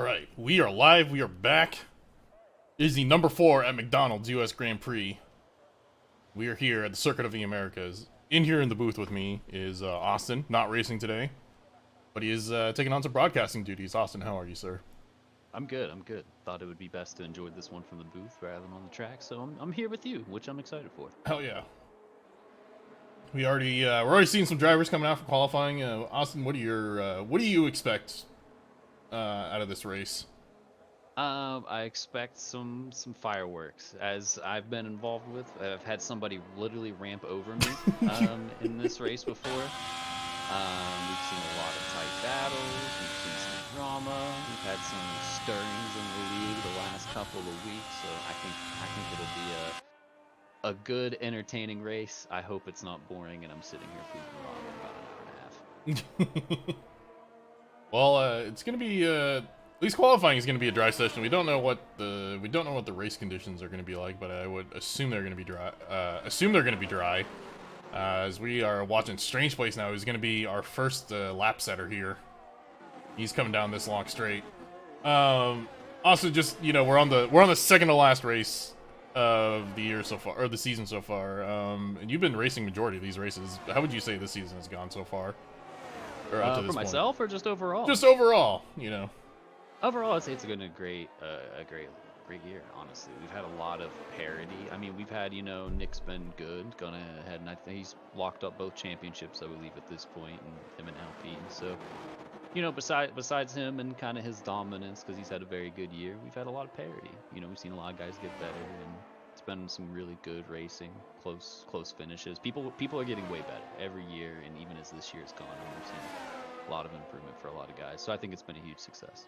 All right, we are live. We are back. It is the number 4 at McDonald's U.S. Grand Prix. We are here at the Circuit of the Americas. In here in the booth with me is Austin, not racing today, but he is taking on some broadcasting duties. Austin, how are you, sir? I'm good. I'm good. Thought it would be best to enjoy this one from the booth rather than on the track, so I'm here with you, which I'm excited for. Hell yeah. We're already seeing some drivers coming out for qualifying. Austin, what do you expect out of this race? I expect some fireworks. As I've been involved with, I've had somebody literally ramp over me in this race before. We've seen a lot of tight battles. We've seen some drama. We've had some stirrings in the league the last couple of weeks. So I think it'll be a good, entertaining race. I hope it's not boring, and I'm sitting here proving wrong in about an hour and a half. Well, it's gonna be at least qualifying is gonna be a dry session. We don't know what the race conditions are gonna be like, but I would assume they're gonna be dry. As we are watching Strange Place now, who's gonna be our first lap setter here. He's coming down this long straight. Also, just we're on the second to last race of the year so far, or the season so far. And you've been racing majority of these races. How would you say this season has gone so far? Or up to For this point? myself or just overall? Just overall, Overall, I'd say it's been a great year. Honestly, we've had a lot of parity. I mean, we've had Nick's been good, gone ahead, and I think he's locked up both championships, I believe, at this point, and him and LP. So, besides him and kind of his dominance, because he's had a very good year, we've had a lot of parity. We've seen a lot of guys get better, and it's been some really good racing, close finishes. People are getting way better every year, and even as this year's gone on, we've seen a lot of improvement for a lot of guys. So I think it's been a huge success.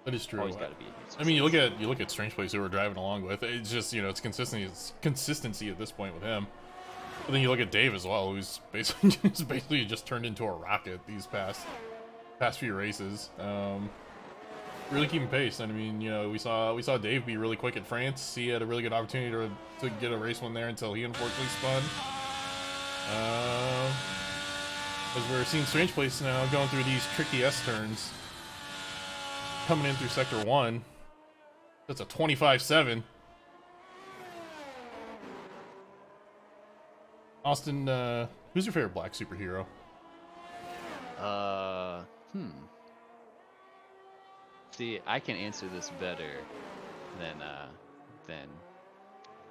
That is true. Always got to be a huge success. I mean, you look at Strange Place who we're driving along with. It's just it's consistency at this point with him. But then you look at Dave as well, who's basically just turned into a rocket these past few races. Really keeping pace. And I mean, we saw Dave be really quick at France. He had a really good opportunity to get a race win there until he unfortunately spun. As we're seeing Strange Place now going through these tricky S turns. Coming in through Sector 1. That's a 25-7. Austin, who's your favorite black superhero? See, I can answer this better than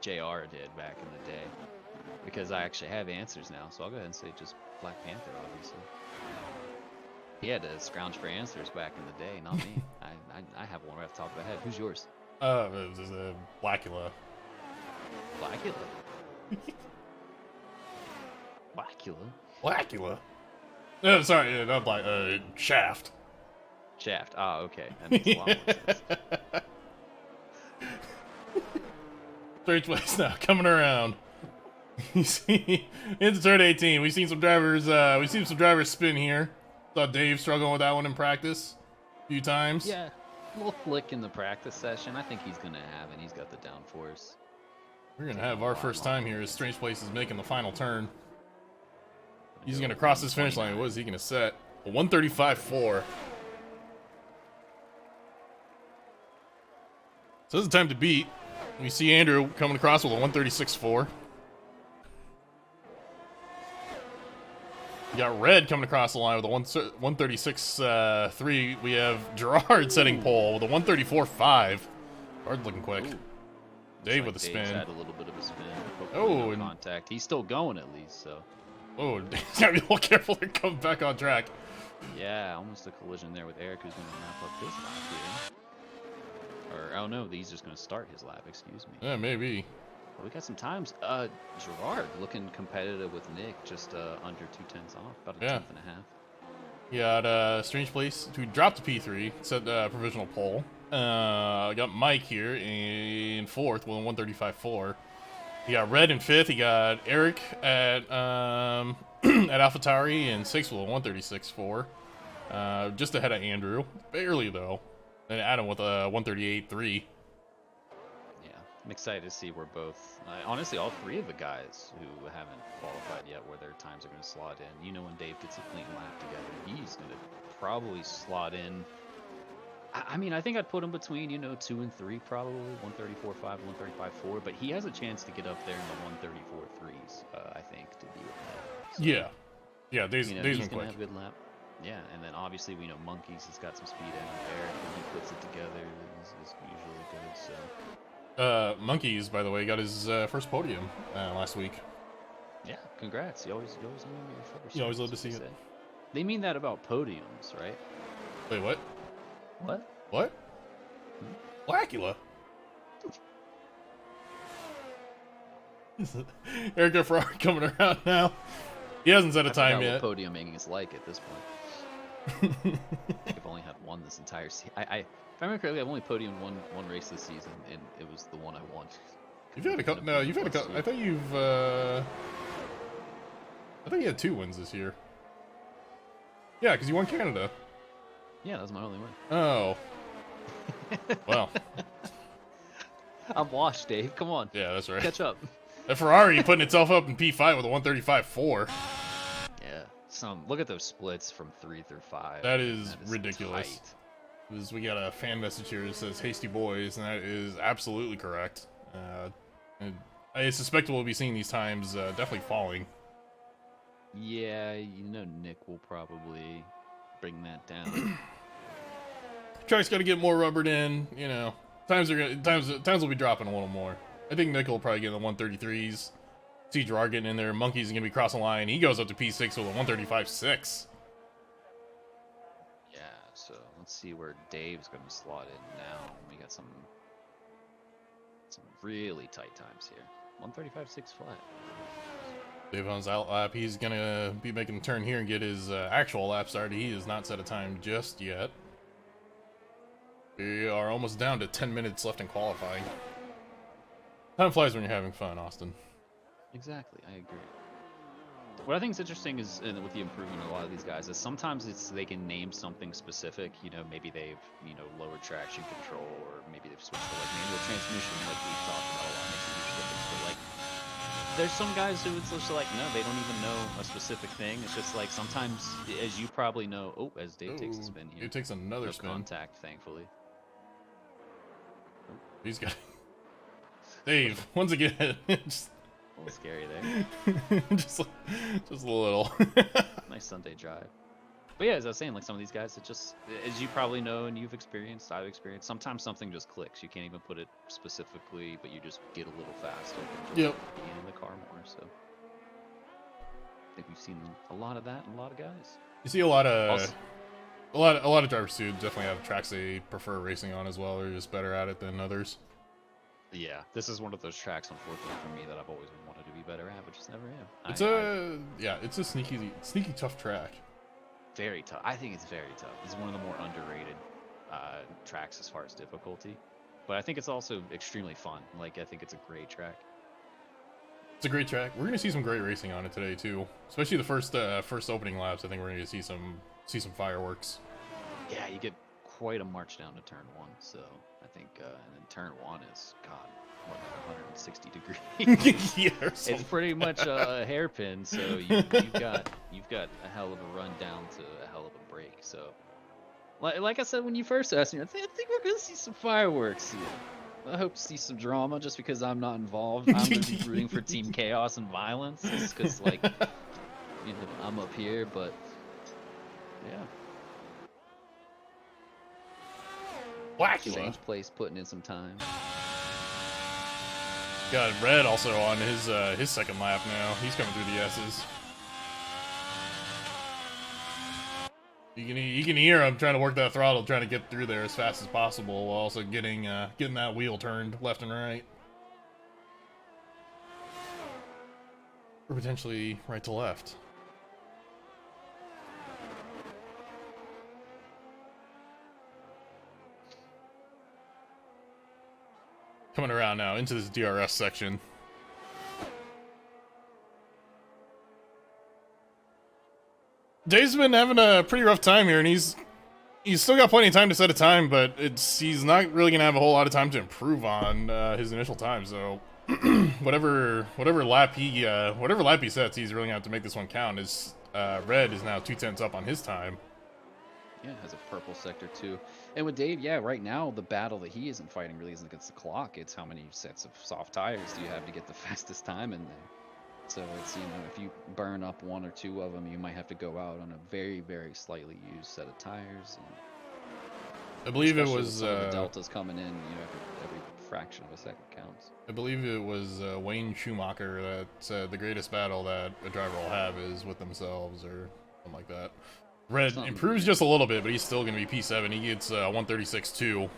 JR did back in the day, because I actually have answers now. So I'll go ahead and say just Black Panther, obviously. He had to scrounge for answers back in the day, not me. I have one right off the top of my head. Who's yours? It was Blackula. Blackula? Blackula? Blackula? No, sorry, not Black. Shaft. Shaft. Ah, okay. That makes a lot more sense. Strange Place now coming around. You see, into turn 18. We've seen some drivers spin here. Saw Dave struggling with that one in practice a few times. Yeah, a little flick in the practice session. I think he's going to have it. He's got the downforce. We're going to have our first time here as Strange Place is making the final turn. He's going to cross his finish line. What is he going to set? A 135.4. So this is the time to beat. We see Andrew coming across with a 136.4. We got Red coming across the line with a 136.3. We have Gerard setting pole with a 134.5. Gerard looking quick. Ooh. Dave Like with a Dave's spin. had a little bit of a spin. Oh, No contact. He's still going at least, so. Oh, Dave's got to be a little careful to come back on track. Yeah, almost a collision there with Eric, who's going to wrap up his lap here. Or, oh no, he's just going to start his lap, excuse me. Yeah, maybe. Well, we got some times. Gerard looking competitive with Nick, just under 2/10 off, about a tenth and a half. We got Strange Place who dropped to P3, set provisional pole. Got Mike here in 4th with a 135.4. You got Red in 5th. You got Eric at at AlphaTauri in 6th with a 136.4. Just ahead of Andrew, barely though. And Adam with a 138.3. I'm excited to see where both, honestly, all three of the guys who haven't qualified yet, where their times are going to slot in. When Dave gets a clean lap together, he's going to probably slot in I mean, I think I'd put him between, 2 and 3 probably, 134.5, 135.4, but he has a chance to get up there in the 134.3s, I think, to be with that. So, Yeah. Yeah, Dave's he's been going to quick. have a good lap. Yeah, and then obviously we know Monkeys has got some speed in there. When he puts it together, is usually good, so. Monkeys, by the way, got his first podium last week. Yeah, congrats. You always remember your first. You always love to see it. They mean that about podiums, right? Wait, what? What? What? Blackula? Erica Ferrari coming around now. He hasn't set a time yet. What podiuming is like at this point. I've only had one this entire season. If I remember correctly, I've only podiumed one race this season, and it was the one I won. You've had a couple. No, you've had a couple. I thought you've. I thought you had 2 wins this year. Yeah, because you won Canada. Yeah, that was my only win. Oh. Well. I'm washed, Dave. Come on. Yeah, that's right. Catch up. That Ferrari putting itself up in P5 with a 135.4. Yeah. Look at those splits from 3 through 5. That is ridiculous. Tight. We got a fan message here that says "Hasty Boys," and that is absolutely correct. And I suspect we'll be seeing these times definitely falling. Yeah, Nick will probably bring that down. Track's got to get more rubbered in. Times will be dropping a little more. I think Nick will probably get in the 133s. See Gerard getting in there. Monkey's gonna be crossing the line. He goes up to P6 with a 135.6. Yeah, so let's see where Dave's gonna slot in now. We got some really tight times here. 135.6 flat. Dave on his out lap. He's gonna be making a turn here and get his actual lap started. He has not set a time just yet. We are almost down to 10 minutes left in qualifying. Time flies when you're having fun, Austin. Exactly, I agree. What I think is interesting is with the improvement of a lot of these guys is sometimes they can name something specific. Maybe they've lowered traction control, or maybe they've switched to manual transmission, like we've talked about a lot. Makes a huge difference. But there's some guys who it's just no, they don't even know a specific thing. It's just sometimes, as you probably know. Oh, as Dave takes a spin here. He takes another spin. Contact, thankfully. He's got Dave once again. Just a little scary there. just a little. Nice Sunday drive. But yeah, as I was saying, some of these guys, it just, as you probably know and you've experienced, I've experienced, sometimes something just clicks. You can't even put it specifically, but you just get a little faster. Yep. Being in the car more, so. I think we've seen a lot of that in a lot of guys. You see a lot of drivers too definitely have tracks they prefer racing on as well. They're just better at it than others. Yeah, this is one of those tracks, unfortunately for me, that I've always wanted to be better at, but just never am. It's a sneaky tough track. Very tough. I think it's very tough. It's one of the more underrated tracks as far as difficulty, but I think it's also extremely fun. I think it's a great track. It's a great track. We're gonna see some great racing on it today too, especially the first opening laps. I think we're gonna see some fireworks. Yeah, you get quite a march down to turn 1, so I think and then turn 1 is what, 160 degrees. Yeah, it's pretty much a hairpin, so you've got a hell of a run down to a hell of a break. So like I said when you first asked me, I think we're gonna see some fireworks here. I hope to see some drama just because I'm not involved. I'm gonna be rooting for Team Chaos and Violence just because I'm up here, but yeah. Blackula. Shane's place putting in some time. Got Red also on his second lap now. He's coming through the S's. You can hear him trying to work that throttle, trying to get through there as fast as possible, while also getting that wheel turned left and right, or potentially right to left. Coming around now into this DRS section. Dave's been having a pretty rough time here, and he's still got plenty of time to set a time, but he's not really gonna have a whole lot of time to improve on his initial time. So whatever lap he sets, he's really gonna have to make this one count. Red is now 2/10 up on his time. Yeah, has a purple sector too. And with Dave, yeah, right now the battle that he isn't fighting really isn't against the clock. It's how many sets of soft tires do you have to get the fastest time in there. So it's, if you burn up one or two of them, you might have to go out on a very, very slightly used set of tires. And I believe it especially with was some of the deltas coming in, every fraction of a second counts. I believe it was Wayne Schumacher that said the greatest battle that a driver will have is with themselves, or something like that. Red improves just a little bit, but he's still going to be P7. He gets 136.2.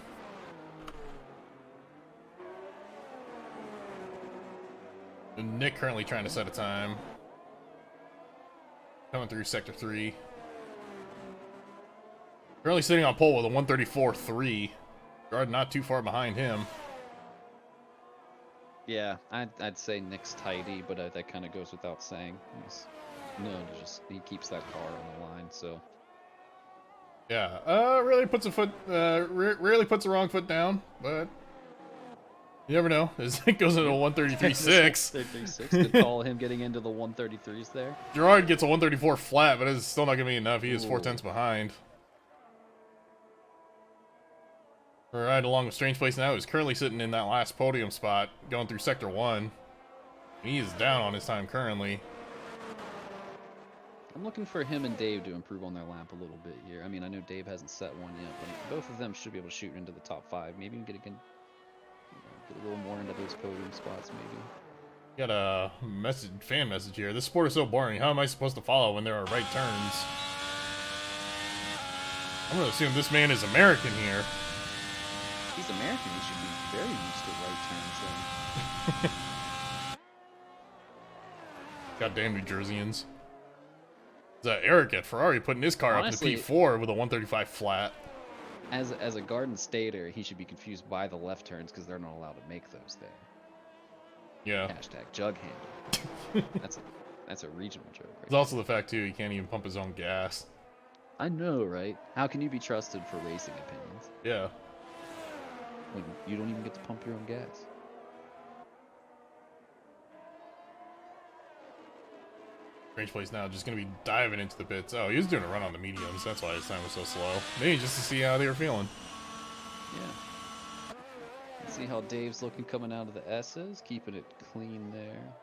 And Nick currently trying to set a time. Coming through Sector 3. Currently sitting on pole with a 134.3. Guard not too far behind him. Yeah, I'd say Nick's tidy, but that kind of goes without saying. He keeps that car on the line, so. Yeah, really puts a foot, rarely puts the wrong foot down, but you never know. As it goes into a 133.6. 133.6. Good call him getting into the 133s there. Gerard gets a 134 flat, but it's still not going to be enough. He is 4/10 behind. Right along with Strange Place now. He's currently sitting in that last podium spot, going through Sector 1. He is down on his time currently. I'm looking for him and Dave to improve on their lap a little bit here. I mean, I know Dave hasn't set one yet, but both of them should be able to shoot into the top 5. Maybe get a little more into those podium spots, maybe. Got a fan message here. This sport is so boring. How am I supposed to follow when there are right turns? I'm going to assume this man is American here. He's American. He should be very used to right turns then. Goddamn New Jerseyans. Eric at Ferrari putting his car Honestly, up to P4 with a 135 flat. As a Garden Stater, he should be confused by the left turns because they're not allowed to make those there. Yeah. Hashtag jug handle. That's a regional joke. Right? There's also the fact too he can't even pump his own gas. I know, right? How can you be trusted for racing opinions? Yeah. When you don't even get to pump your own gas. Strange Place now just going to be diving into the pits. Oh, he was doing a run on the mediums. That's why his time was so slow. Maybe just to see how they were feeling. Yeah. Let's see how Dave's looking coming out of the S's. Keeping it clean there.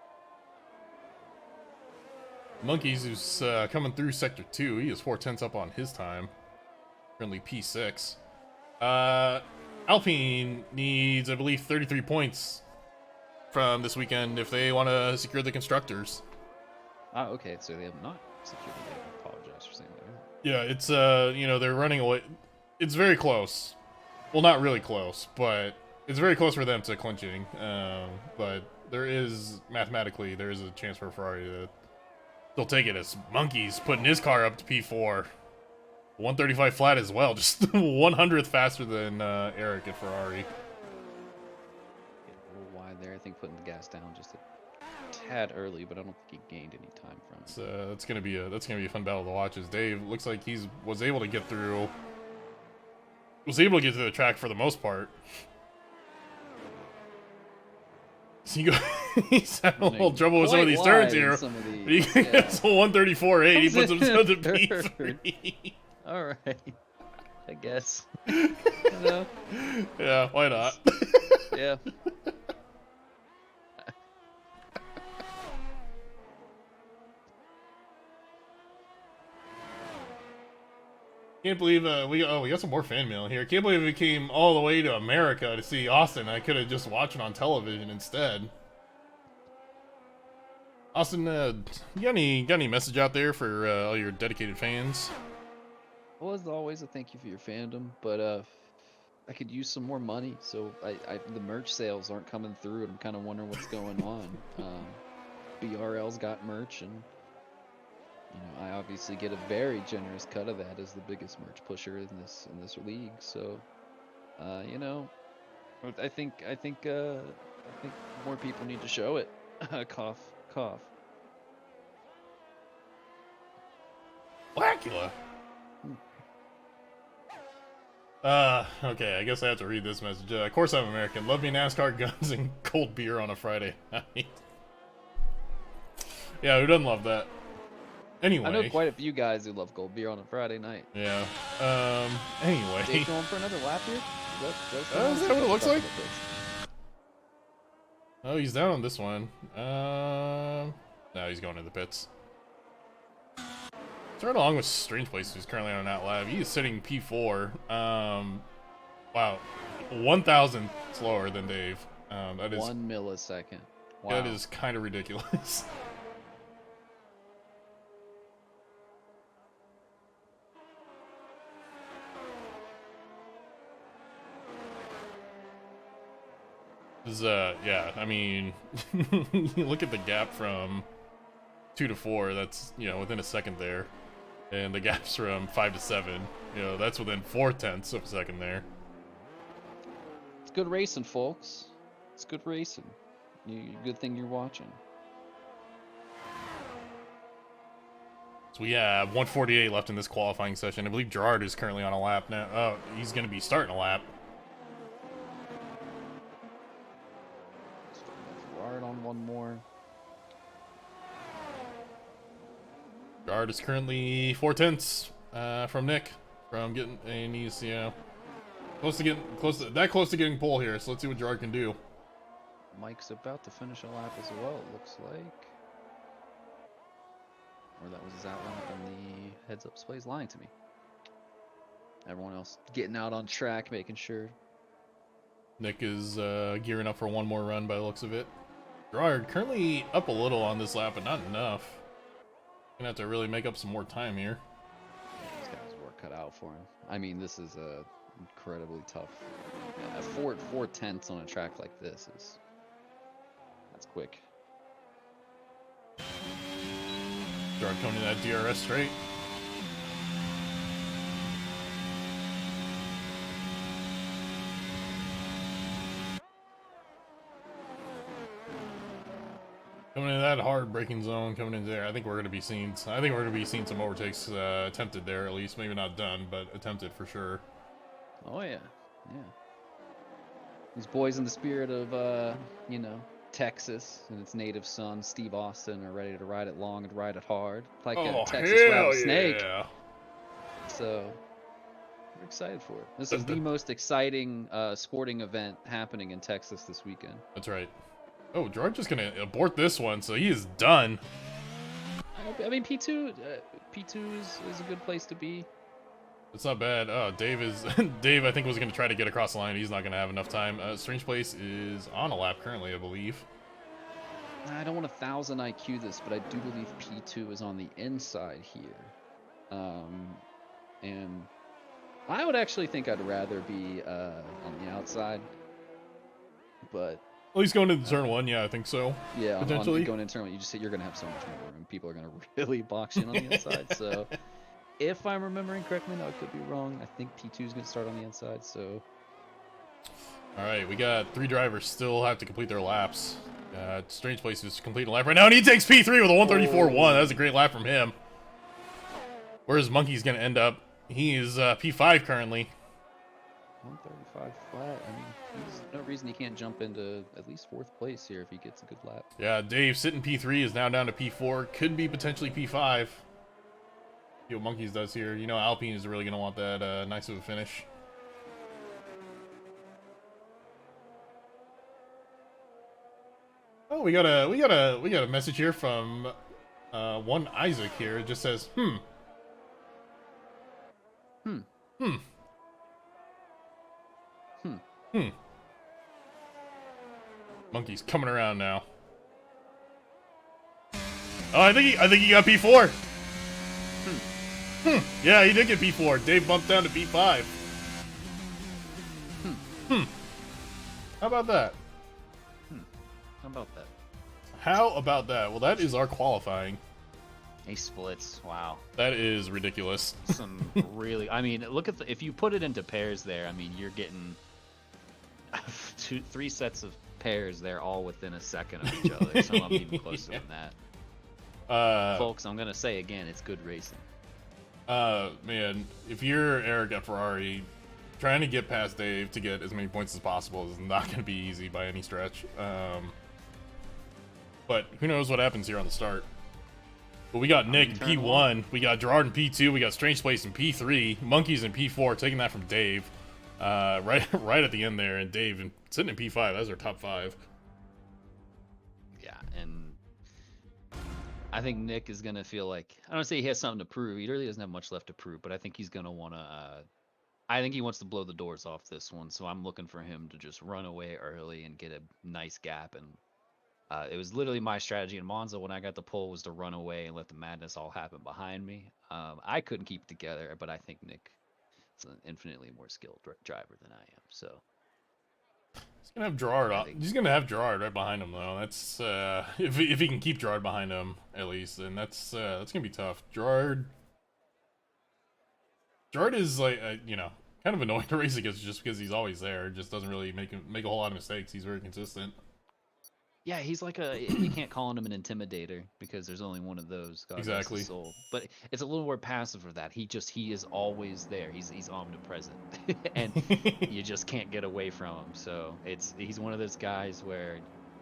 Monkeys, who's coming through Sector 2. He is 4/10 up on his time. Currently P6. Alpine needs, I believe, 33 points from this weekend if they want to secure the Constructors. Ah, okay, so they have not secured it. I apologize for saying that. Yeah, it's, they're running away. It's very close. Well, not really close, but it's very close for them to clinching. But there is a chance for Ferrari to still take it, as Monkey's putting his car up to P4. 135 flat as well, just 100th faster than Eric at Ferrari. Get a little wide there. I think putting the gas down just a tad early, but I don't think he gained any time from it. That's gonna be a fun battle to watch. As Dave looks like was able to get through the track for the most part. He's having a little trouble with some of these turns here. He gets a 134.8. He puts himself to P3. All right, I guess. Yeah, why not? Yeah. Can't believe we got some more fan mail here. Can't believe we came all the way to America to see Austin. I could have just watched it on television instead. Austin, you got any message out there for all your dedicated fans? Well, as always, I thank you for your fandom, but I could use some more money. So the merch sales aren't coming through, and I'm kind of wondering what's going on. BRL's got merch, and I obviously get a very generous cut of that as the biggest merch pusher in this league. So, I think more people need to show it. Cough, cough. Blackula. Okay, I guess I have to read this message. Of course I'm American. Love me NASCAR, guns, and cold beer on a Friday night. Yeah, who doesn't love that? Anyway. I know quite a few guys who love cold beer on a Friday night. Yeah. Anyway. Dave going for another lap here? Is that what it looks like? Oh, he's down on this one. No, he's going to the pits. Starting along with Strange Place, who's currently on an out lap. He is sitting P4. Wow, 1,000 slower than Dave. That is 1 millisecond. Wow. That is kind of ridiculous. Yeah, I mean, you look at the gap from 2 to 4, that's, you know, within a second there. And the gaps from 5 to 7, you know, that's within 0.4 of a second there. It's good racing, folks. It's good racing. Good thing you're watching. So we have 148 left in this qualifying session. I believe Gerard is currently on a lap now. Oh, he's going to be starting a lap. Gerard on one more. Gerard is currently 0.4 from Nick, from getting, and he's, you know, close to getting pole here. So let's see what Gerard can do. Mike's about to finish a lap as well, it looks like. Or that was his out lap, and the heads-up display's lying to me. Everyone else getting out on track, making sure. Nick is gearing up for one more run by the looks of it. Gerard currently up a little on this lap, but not enough. Gonna have to really make up some more time here. This guy's work cut out for him. I mean, this is incredibly tough. Yeah, 4/10 on a track like this is that's quick. Gerard coming to that DRS straight. Coming into that hard braking zone, coming into there, I think we're going to be seeing some overtakes attempted there, at least. Maybe not done, but attempted for sure. Oh yeah, yeah. These boys in the spirit of you know, Texas and its native son, Steve Austin, are ready to ride it long and ride it hard, like a Texas rattlesnake. Yeah. So we're excited for it. This is the most exciting sporting event happening in Texas this weekend. That's right. Oh, Gerard's just gonna abort this one, so he is done. I mean, P2 is a good place to be. It's not bad. Oh, Dave, I think, was gonna try to get across the line. He's not gonna have enough time. Strange Place is on a lap currently, I believe. I don't want 1,000 IQ this, but I do believe P2 is on the inside here. And I would actually think I'd rather be on the outside, but At least going into turn 1, yeah, I think so. yeah, potentially going into turn 1, you're gonna have so much more room. People are gonna really box you in on the inside. So, if I'm remembering correctly, now I could be wrong. I think P2 is gonna start on the inside. So, all right, we got 3 drivers still have to complete their laps. Strange Place is completing a lap right now, and he takes P3 with a 134.1. That's a great lap from him. Where's Monkey's gonna end up? He is P5 currently. 135 flat. I mean, there's no reason he can't jump into at least 4th place here if he gets a good lap. Yeah, Dave sitting P3 is now down to P4. Could be potentially P5. See what Monkeys does here. You know, Alpine is really gonna want that nice of a finish. Oh, we got a message here from one Isaac here. It just says, Monkey's coming around now. Oh, I think he got P4. Yeah, he did get P4. Dave bumped down to P5. How about that? How about that? How about that? Well, that is our qualifying. He splits. Wow. That is ridiculous. Some really. I mean, look at if you put it into pairs there. I mean, you're getting 3 sets of pairs there, all within a second of each other. Some of them even closer than that. Folks, I'm gonna say again, it's good racing. Man, if you're Eric at Ferrari, trying to get past Dave to get as many points as possible is not going to be easy by any stretch. But who knows what happens here on the start. But we got Nick in turn P1, one. we got Gerard in P2, we got Strange Place in P3, Monkeys in P4, taking that from Dave. Right at the end there, and Dave and sitting in P5. That's our top 5. Yeah, and I think Nick is gonna feel like, I don't say he has something to prove. He really doesn't have much left to prove, but I think he's gonna wanna. I think he wants to blow the doors off this one, so I'm looking for him to just run away early and get a nice gap. And it was literally my strategy in Monza when I got the pole, was to run away and let the madness all happen behind me. I couldn't keep it together, but I think Nick is an infinitely more skilled driver than I am. So He's gonna have Gerard. He's gonna have Gerard right behind him, though. That's if he can keep Gerard behind him at least, then that's gonna be tough. Gerard is like kind of annoying to race against just because he's always there. Just doesn't really make a whole lot of mistakes. He's very consistent. yeah, he's like you can't call him an intimidator because there's only one of those. God rest his soul. But it's a little more passive for that. He is always there. He's omnipresent, and you just can't get away from him. So he's one of those guys where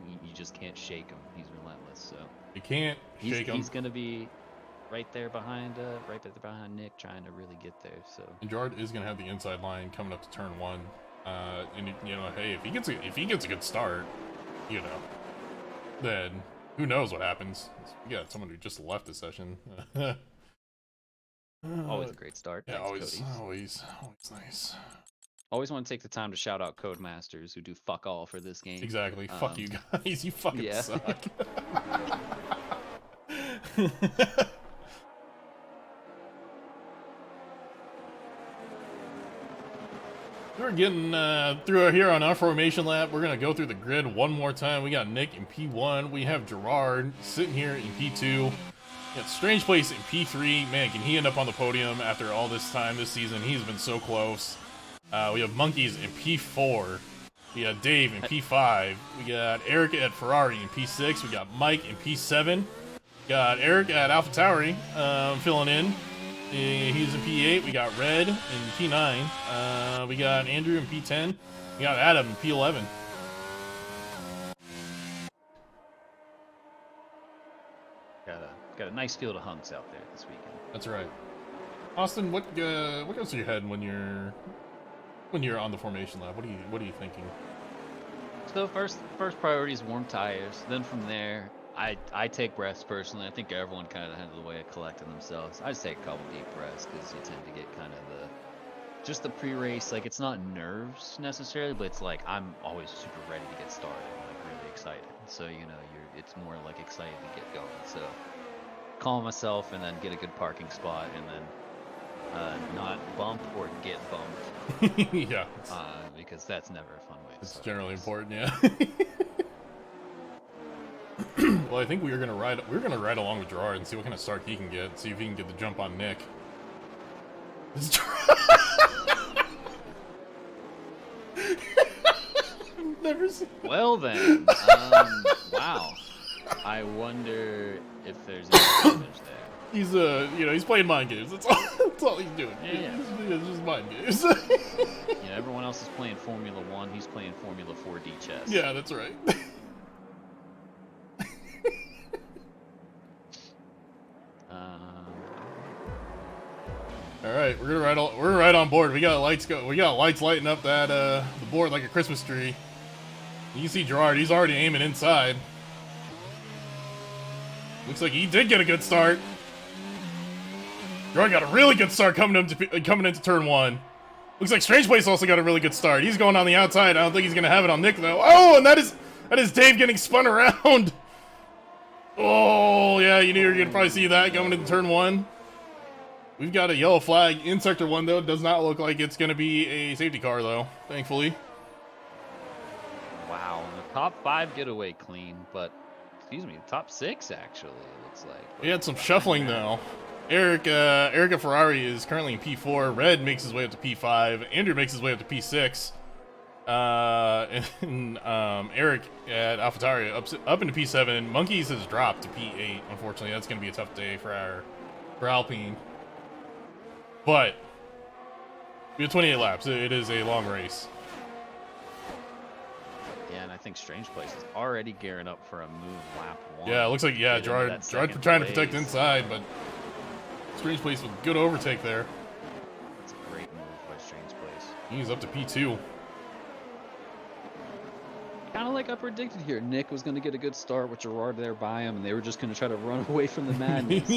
you just can't shake him. He's relentless. So you can't shake him. He's gonna be right there behind Nick, trying to really get there. So and Gerard is gonna have the inside line coming up to turn 1. And hey, if he gets a good start, then who knows what happens. We got someone who just left the session. Always a great start. Yeah, Thanks, always nice. Always want to take the time to shout out Codemasters, who do fuck all for this game. Exactly. Fuck you guys. You fucking suck. We're getting through here on our formation lap. We're going to go through the grid one more time. We got Nick in P1. We have Gerard sitting here in P2. We got Strange Place in P3. Man, can he end up on the podium after all this time this season? He's been so close. We have Monkeys in P4. We got Dave in P5. We got Eric at Ferrari in P6. We got Mike in P7. We got Eric at AlphaTauri filling in. He's in P8. We got Red in P9. We got Andrew in P10. We got Adam in P11. Got a nice field of hunks out there this weekend. That's right. Austin, what goes through your head when you're on the formation lap? What are you thinking? So first priority is warm tires. Then from there, I take breaths personally. I think everyone kind of has a way of collecting themselves. I just take a couple deep breaths because you tend to get kind of just the pre-race. Like, it's not nerves necessarily, but it's like I'm always super ready to get started, like really excited. So it's more like excited to get going. So calm myself and then get a good parking spot and then not bump or get bumped. Yeah. Because that's never a fun way. It's generally important, yeah. Well, I think we're gonna ride along with Gerard and see what kind of start he can get. See if he can get the jump on Nick. Never seen. Well then, wow. I wonder if there's any damage there. He's he's playing mind games. That's all he's doing. Yeah. It's just mind games. Everyone else is playing Formula 1. He's playing Formula 4D chess. Yeah, that's right. All right, we're right on board. We got lights lighting up that the board like a Christmas tree. You can see Gerard; he's already aiming inside. Looks like he did get a good start. Gerard got a really good start coming into turn 1. Looks like Strange Place also got a really good start. He's going on the outside. I don't think he's gonna have it on Nick though. Oh, and that is Dave getting spun around. Oh yeah, you knew you were gonna probably see that coming into turn 1. We've got a yellow flag in Sector 1, though. It does not look like it's going to be a safety car, though, thankfully. Wow. The top 5 getaway clean, but, excuse me, top 6, actually, it looks like. We had some shuffling, though. Eric at Ferrari is currently in P4. Red makes his way up to P5. Andrew makes his way up to P6. And Eric at AlphaTauri up into P7. Monkeys has dropped to P8. Unfortunately, that's going to be a tough day for Alpine. But we have 28 laps. It is a long race. Yeah, and think Strange Place is already gearing up for a move lap 1. Yeah, it looks like, yeah, Get into Gerard that trying second to protect place. inside, but Strange Place with good overtake there. That's a great move by Strange Place. He's up to P2. Kind of like I predicted here. Nick was going to get a good start with Gerard there by him, and they were just going to try to run away from the madness.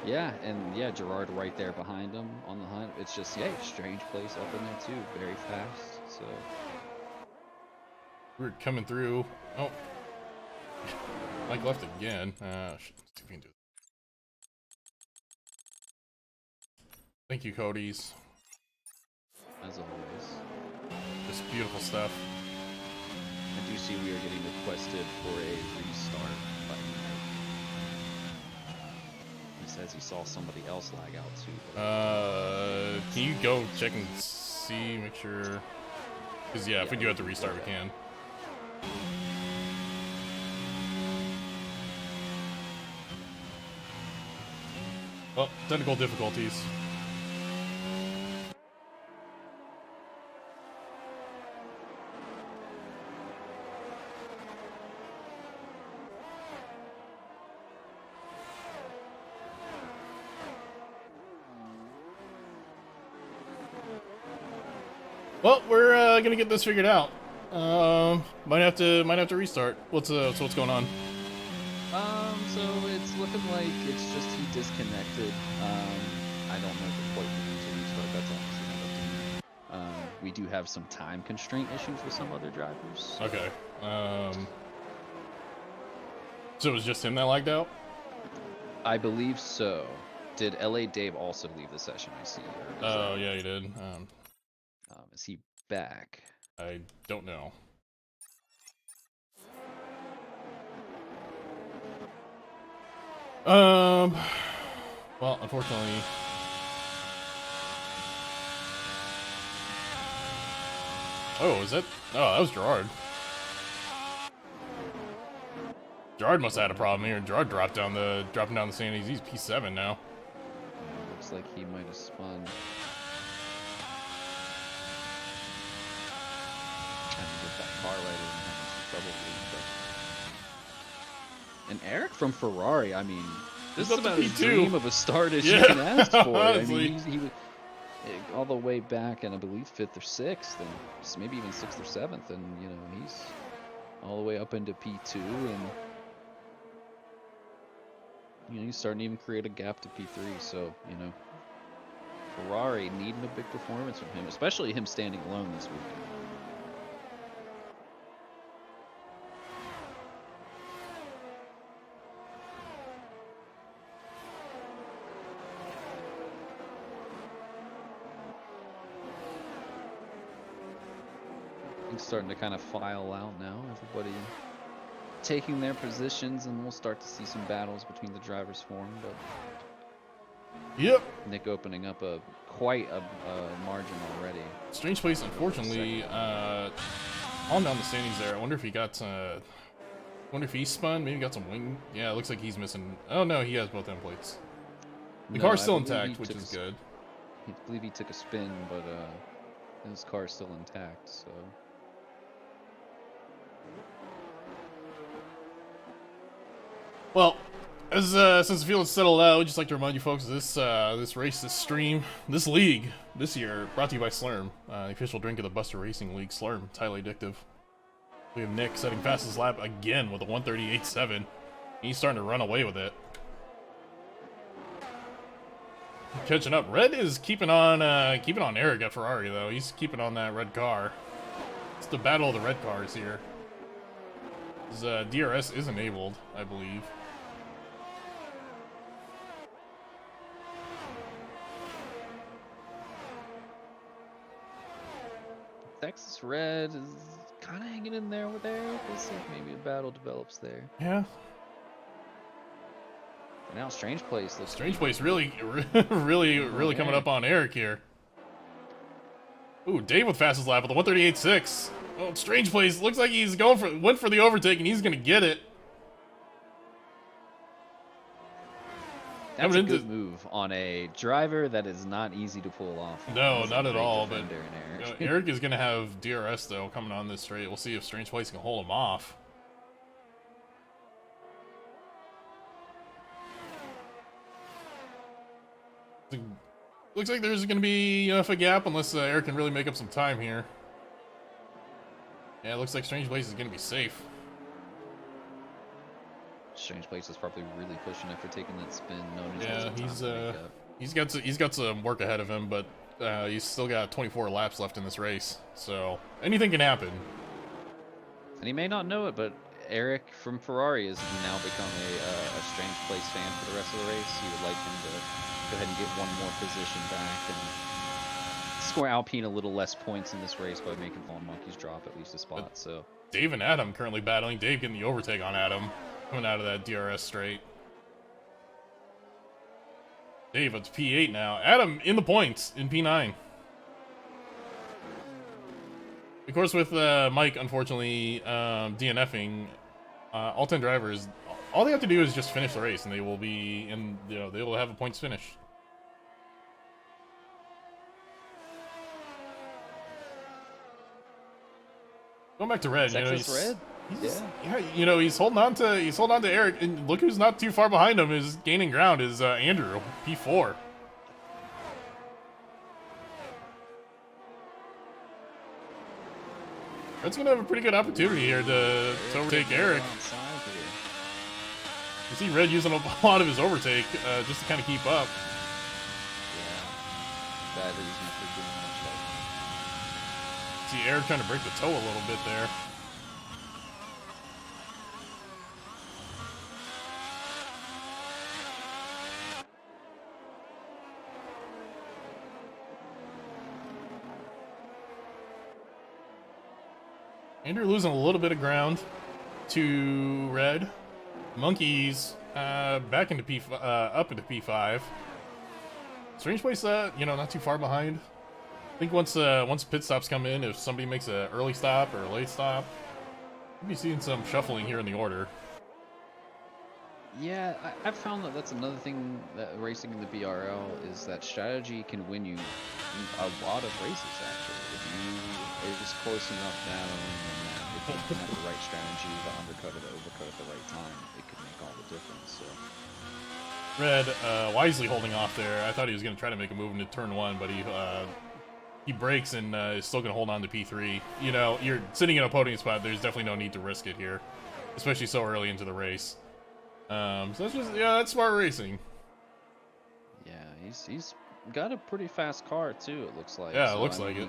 And yeah, Gerard right there behind him on the hunt. It's just, yeah, Strange Place up in there too, very fast. So We're coming through. Oh, Mike left again. Shit, let's see if we can do it. Thank you, Cody's. as always, Just beautiful stuff. I do see we are getting requested for a restart by Nick. He says he saw somebody else lag out too. Can you go check and see, make sure? Because yeah, if we do have to restart, we can. Oh, technical difficulties. Well, we're gonna get this figured out. Might have to restart. What's going on? So it's looking like it's just he disconnected. I don't know if it quite means a restart. That's obviously not up to me. We do have some time constraint issues with some other drivers. Okay. So it was just him that lagged out? I believe so. Did LA Dave also leave the session? I see. Oh, yeah, he did. Is he back? I don't know. Well, unfortunately. Oh, is it? Oh, that was Gerard. Gerard must have had a problem here. Gerard dropping down the standings. He's P7 now. Looks like he might have spun. Trying to get that car right in, having some trouble with it. And Eric from Ferrari, I mean, this is about as dream of a start as you can ask for. I mean, he was all the way back, and I believe 5th or 6th, and maybe even 6th or 7th, and you know he's all the way up into P2, and you know he's starting to even create a gap to P3. So you know, Ferrari needing a big performance from him, especially him standing alone this weekend. Starting to kind of file out now. Everybody taking their positions, and we'll start to see some battles between the drivers form. But yep, Nick opening up quite a margin already. Strange Place, unfortunately, on down the standings there. I wonder if he got. Wonder if he spun. Maybe got some wing. Yeah, it looks like he's missing. Oh no, he has both end plates. The car's still intact, which is good. I believe he took a spin, but his car's still intact. So. Well, as since the field is settled out, we'd just like to remind you folks this race, this stream, this league this year brought to you by Slurm, the official drink of the Buster Racing League. Slurm, it's highly addictive. We have Nick setting fastest lap again with a 138.7. He's starting to run away with it. Catching up. Red is keeping on Eric at Ferrari though. He's keeping on that red car. It's the battle of the red cars here. His DRS is enabled, I believe. Texas Red is kind of hanging in there with Eric. Let's see if maybe a battle develops there. Yeah. And now Strange Place. Strange Place really coming up on Eric here. Ooh, Dave with fastest lap with a 138.6. Oh, Strange Place looks like he's went for the overtake and he's gonna get it. That's a good move on a driver that is not easy to pull off. No, not at all. But Eric. Eric is going to have DRS, though, coming on this straight. We'll see if Strange Place can hold him off. Looks like there's going to be enough a gap unless Eric can really make up some time here. Yeah, it looks like Strange Place is going to be safe. Strange Place is probably really pushing after taking that spin. He's got some work ahead of him, but he's still got 24 laps left in this race, so anything can happen. And he may not know it, but Eric from Ferrari has now become a Strange Place fan for the rest of the race. He would like him to go ahead and get one more position back and score Alpine a little less points in this race by making Fallen Monkeys drop at least a spot. So Dave and Adam currently battling. Dave getting the overtake on Adam coming out of that DRS straight. Dave, it's P8 now. Adam in the points in P9. Of course, with Mike, unfortunately, DNFing, all 10 drivers, all they have to do is just finish the race, and they will be in. They will have a points finish. Going back to Red, Red. He's holding on to Eric, and look who's not too far behind him is gaining ground is Andrew, P4. Red's gonna have a pretty good opportunity here to overtake Eric. You see Red using a lot of his overtake just to kind of keep up. Yeah, bad reason for doing that. See Eric trying to break the toe a little bit there. Andrew losing a little bit of ground to Red. Monkeys back into up into P5. Strange Place, not too far behind. I think once pit stops come in, if somebody makes an early stop or a late stop, we'll be seeing some shuffling here in the order. Yeah, I've found that that's another thing that racing in the BRL is that strategy can win you a lot of races, actually. If you are just close enough down and if you have the right strategy to undercut or to overcut at the right time, it could make all the difference. So. Red wisely holding off there. I thought he was going to try to make a move into turn 1, but he breaks and is still going to hold on to P3. You're sitting in a podium spot. There's definitely no need to risk it here, especially so early into the race. So that's smart racing. Yeah, he's got a pretty fast car too. It looks like. Yeah, it looks like it.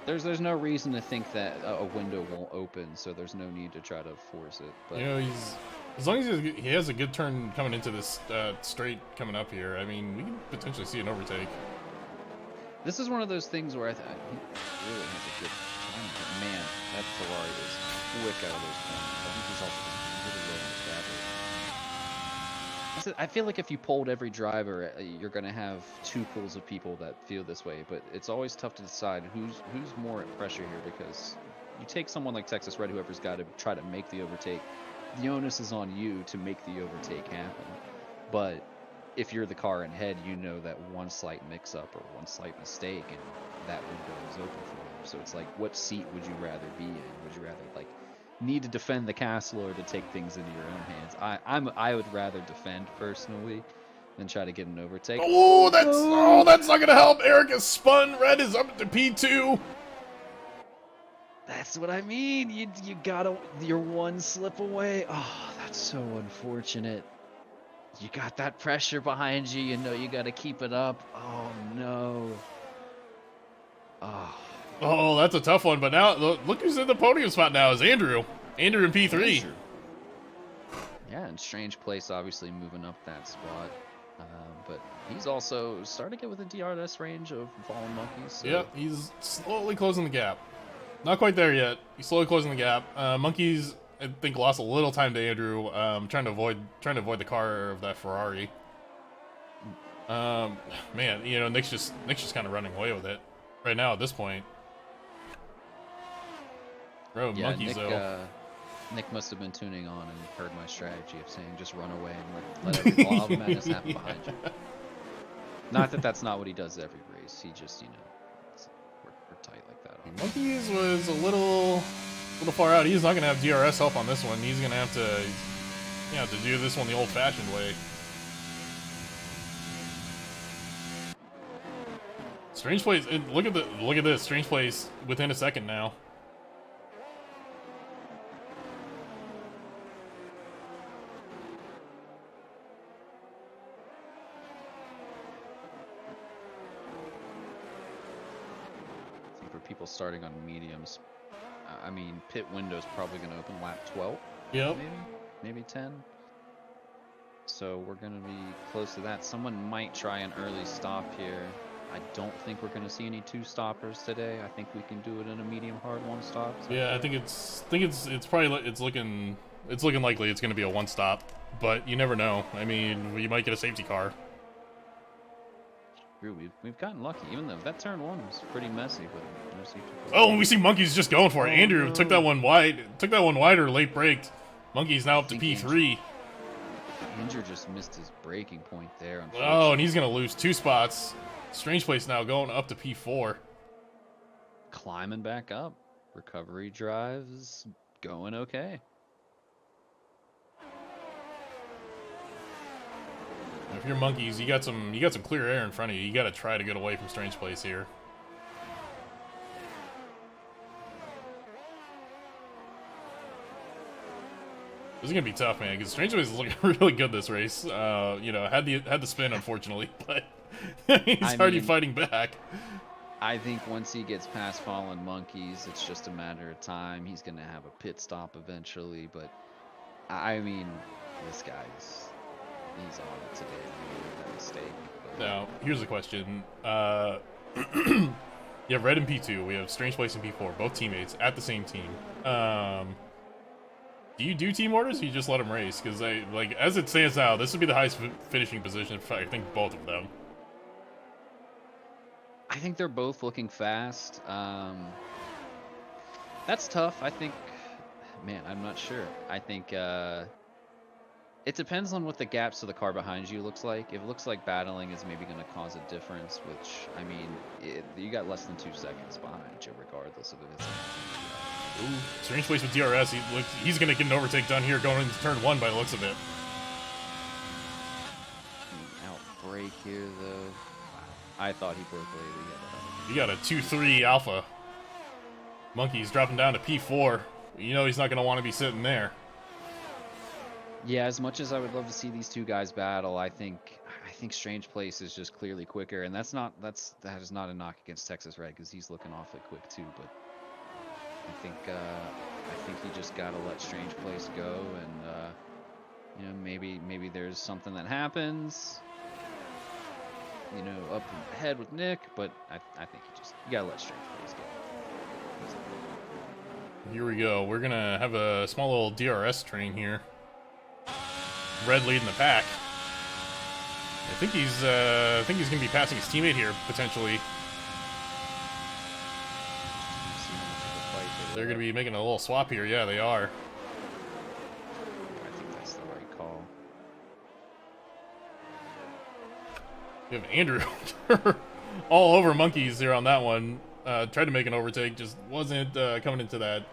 There's no reason to think that a window won't open, so there's no need to try to force it. But as long as he has a good turn coming into this straight coming up here. I mean, we can potentially see an overtake. This is one of those things where I thought he really has a good time. But man, that Ferrari is quick out of those corners. I think he's also really low on his battery. I feel like if you polled every driver, you're going to have two pools of people that feel this way, but it's always tough to decide who's more at pressure here, because you take someone like Texas Red, whoever's got to try to make the overtake, the onus is on you to make the overtake happen. But if you're the car in head, you know that one slight mix-up or one slight mistake, and that window is open for you. So it's like, what seat would you rather be in? Would you rather, need to defend the castle or to take things into your own hands? I would rather defend personally than try to get an overtake. That's not gonna help. Eric is spun. Red is up to P2. That's what I mean. You gotta, you're one slip away. Oh, that's so unfortunate. You got that pressure behind you. You know you gotta keep it up. Oh no. Oh, that's a tough one. But now, look who's in the podium spot now is Andrew. Andrew in P3. Yeah, and Strange Place obviously moving up that spot. But he's also starting to get within DRS range of Fallen Monkeys. So. Yeah, he's slowly closing the gap. Not quite there yet. He's slowly closing the gap. Monkeys, I think, lost a little time to Andrew, trying to avoid the car of that Ferrari. Man, Nick's just kind of running away with it right now at this point. Bro, yeah, Monkeys Nick, though. Nick must have been tuning on and heard my strategy of saying just run away and let every law of madness happen behind you. Not that that's not what he does every race. He just, we're tight like that. Monkeys was a little far out. He's not gonna have DRS help on this one. He's gonna have to do this one the old-fashioned way. Strange Place. Look at this. Strange Place within a second now. People starting on mediums. I mean, pit window's probably going to open lap 12. Yep. Maybe 10. So we're going to be close to that. Someone might try an early stop here. I don't think we're going to see any two stoppers today. I think we can do it in a medium hard one stop. So yeah, I think it's looking likely it's going to be a one stop, but you never know. I mean, we might get a safety car. We've gotten lucky, even though that turn one was pretty messy. But no safety car. Oh, we see Monkeys just going for it. Andrew took that one wider, late braked. Monkeys now up to P3. Andrew just missed his braking point there. Oh, and he's going to lose 2 spots. Strange Place now going up to P4. Climbing back up. Recovery drive is going okay. If you're Monkeys, you got some clear air in front of you. You got to try to get away from Strange Place here. This is gonna be tough, man, because Strange Place is looking really good this race. Had the spin, unfortunately, but he's already fighting back. I think once he gets past Fallen Monkeys, it's just a matter of time. He's gonna have a pit stop eventually, but I mean, this guy's he's on it today. He made that mistake. But... Now, here's the question. You have Red in P2. We have Strange Place in P4. Both teammates at the same team. Do you do team orders, or you just let them race? Because as it stands now, this would be the highest finishing position for, I think, both of them. I think they're both looking fast. That's tough. I think, man, I'm not sure. I think it depends on what the gaps to the car behind you looks like. If it looks like battling is maybe going to cause a difference, which, I mean, you got less than 2 seconds behind you, regardless of if it's... Ooh, Strange Place with DRS. He's going to get an overtake done here going into turn 1 by the looks of it. Outbreak here, though. I thought he broke late. You got a 2-3 Alpha. Monkeys dropping down to P4. You know he's not going to want to be sitting there. Yeah, as much as I would love to see these two guys battle, I think Strange Place is just clearly quicker, and that is not a knock against Texas Red, because he's looking awfully quick too. But I think you just gotta let Strange Place go, and maybe there's something that happens, up ahead with Nick, but I think you gotta let Strange Place go. Here we go. We're gonna have a small little DRS train here. Red leading the pack. I think he's gonna be passing his teammate here potentially. They're gonna be making a little swap here. Yeah, they are. I think that's the right call. We have Andrew all over Monkeys here on that one. Tried to make an overtake, just wasn't coming into that.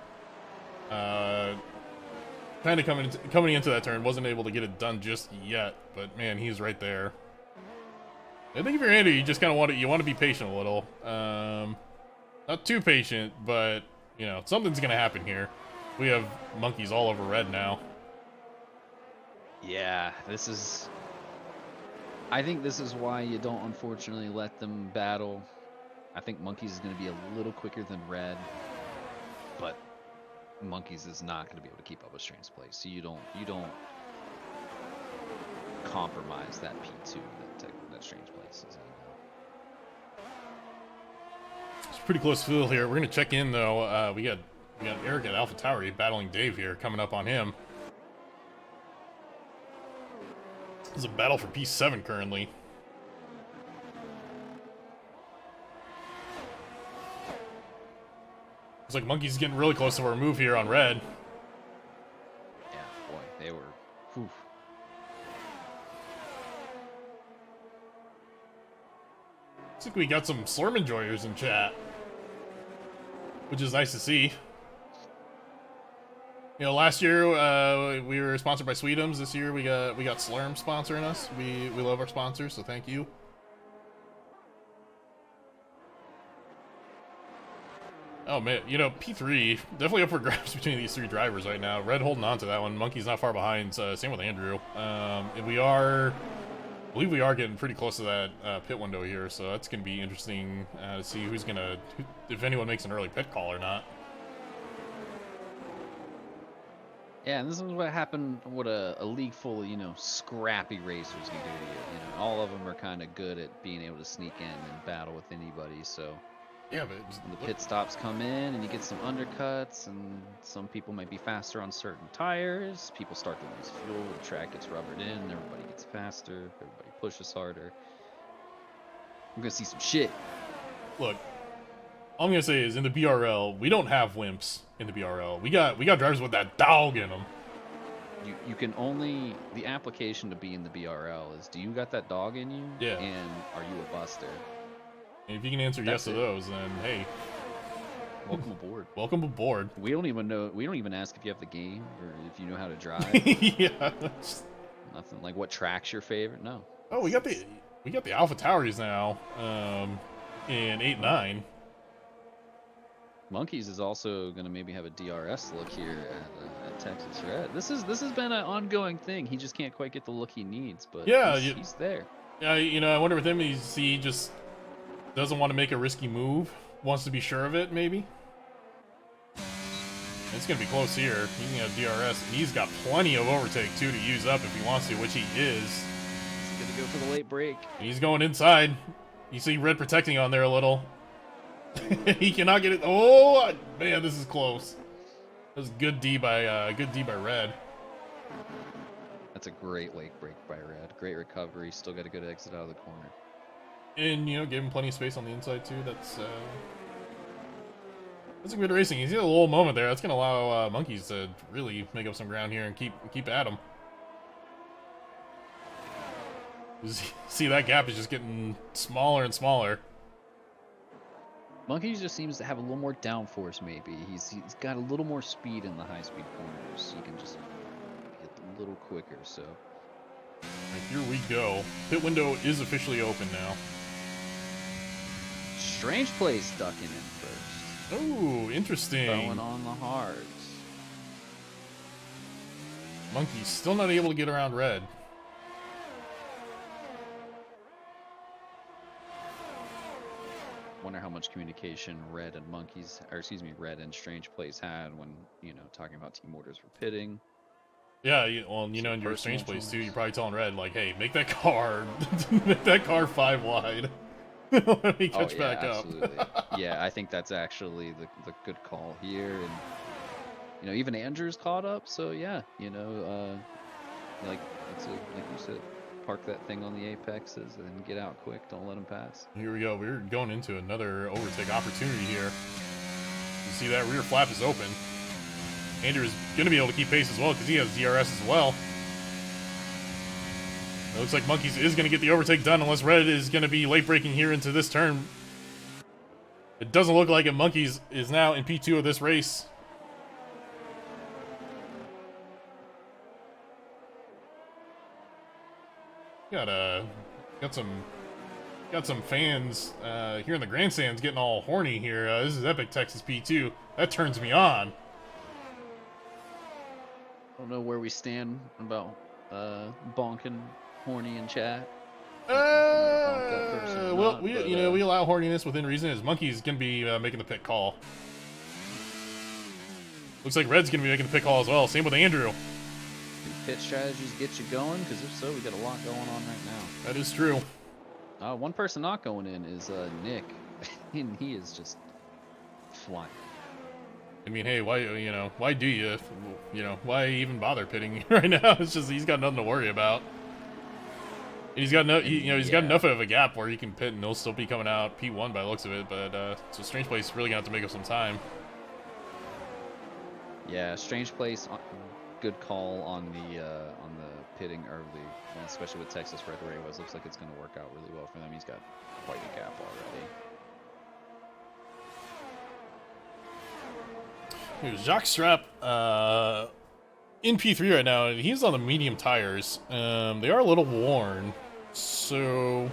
Kind of coming into that turn, wasn't able to get it done just yet. But man, he's right there. I think if you're Andrew, you just kind of want to be patient a little. Not too patient, but something's gonna happen here. We have Monkeys all over Red now. Yeah, I think this is why you don't unfortunately let them battle. I think Monkeys is going to be a little quicker than Red, but Monkeys is not going to be able to keep up with Strange Place. So you don't compromise that P2 that Strange Place is in. It's pretty close field here. We're going to check in though. We got Eric at AlphaTauri battling Dave here, coming up on him. It's a battle for P7 currently. Looks like Monkey's getting really close to our move here on Red. Whew. Looks like we got some Slurm enjoyers in chat, which is nice to see. You know, last year we were sponsored by Sweetums. This year we got Slurm sponsoring us. We love our sponsors, so thank you. Oh man, you know, P3 definitely up for grabs between these three drivers right now. Red holding on to that one. Monkey's not far behind. Same with Andrew. And I believe we are getting pretty close to that pit window here, so that's going to be interesting to see if anyone makes an early pit call or not. Yeah, and this is what happened. What a league full of, you know, scrappy racers can do to you. You know, all of them are kind of good at being able to sneak in and battle with anybody. So Yeah, but when the pit stops come in and you get some undercuts, and some people might be faster on certain tires. People start to lose fuel. The track gets rubbered in. Everybody gets faster. Everybody pushes harder. I'm gonna see some shit. look, all I'm gonna say is in the BRL, we don't have wimps in the BRL. We got drivers with that dog in them. You can only, the application to be in the BRL is, do you got that dog in you? Yeah. And are you a buster? And if you can answer yes to those, then hey, Welcome aboard. welcome aboard. We don't even ask if you have the game or if you know how to drive. Yeah. Nothing like what track's your favorite. No. Oh, we got the Alpha Towers now. In 8-9. Monkeys is also going to maybe have a DRS look here at Texas Red. This has been an ongoing thing. He just can't quite get the look he needs, but yeah, he's there. Yeah, you know, I wonder with him, he just doesn't want to make a risky move. Wants to be sure of it, maybe. It's gonna be close here. He can have DRS, and he's got plenty of overtake too to use up if he wants to, which he is. He's gonna go for the late break. He's going inside. You see Red protecting on there a little. He cannot get it. Oh man, this is close. That was good D by Red. That's a great late break by Red. Great recovery. Still got a good exit out of the corner. And you know, gave him plenty of space on the inside too. That's a good racing. He's got a little moment there. That's gonna allow Monkeys to really make up some ground here and keep at him. See, that gap is just getting smaller and smaller. Monkeys just seems to have a little more downforce, maybe. He's got a little more speed in the high-speed corners. He can just get a little quicker, so. Right, here we go. Pit window is officially open now. Strange Place ducking in first. Oh, interesting. Going on the hards. Monkey's still not able to get around Red. Wonder how much communication Red and Strange Place had when, you know, talking about team orders for pitting. Yeah, well, you know, in your Strange Place too, you're probably telling Red, like, hey, make that car 5 wide. Let me catch back up. Absolutely. Yeah, I think that's actually the good call here. And, you know, even Andrew's caught up, so yeah, you know, like you said, park that thing on the apexes and get out quick. Don't let them pass. Here we go. We're going into another overtake opportunity here. You see that rear flap is open. Andrew is going to be able to keep pace as well because he has DRS as well. It looks like Monkeys is going to get the overtake done unless Red is going to be late braking here into this turn. It doesn't look like it. Monkeys is now in P2 of this race. Got some fans here in the grandstands getting all horny here. This is Epic Texas P2. That turns me on. Don't know where we stand about bonking horny in chat. Well, we allow horniness within reason. As Monkey's gonna be making the pit call. Looks like Red's gonna be making the pit call as well. Same with Andrew. Pit strategies get you going, because if so, we got a lot going on right now. That is true. One person not going in is Nick, and he is just flying. I mean, hey, why do you why even bother pitting right now? It's just he's got nothing to worry about. He's got he's got enough of a gap where he can pit and he'll still be coming out P1 by the looks of it. But so Strange Place really gonna have to make up some time. Yeah, Strange Place good call on the pitting early, especially with Texas right where he was. Looks like it's going to work out really well for them. He's got quite a gap already. Here's Jacques Strapp in P3 right now. He's on the medium tires. They are a little worn, so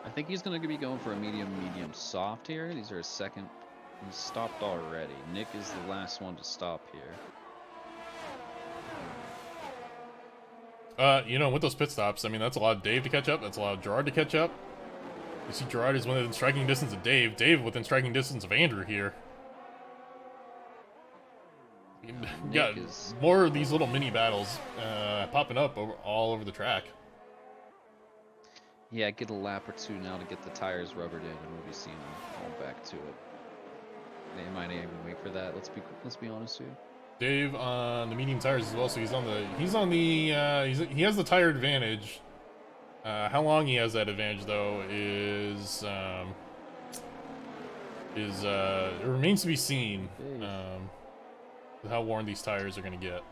I think he's going to be going for a medium soft here. These are his second. He's stopped already. Nick is the last one to stop here. You know, with those pit stops, I mean, that's a lot of Dave to catch up. That's a lot of Gerard to catch up. You see Gerard is within striking distance of Dave. Dave within striking distance of Andrew here. You got more of these little mini battles popping up all over the track. Yeah, get a lap or two now to get the tires rubbered in, and we'll be seeing them all back to it. They might even wait for that. Let's be honest here. Dave on the medium tires as well, so he has the tire advantage. How long he has that advantage though it remains to be seen. How worn these tires are going to get,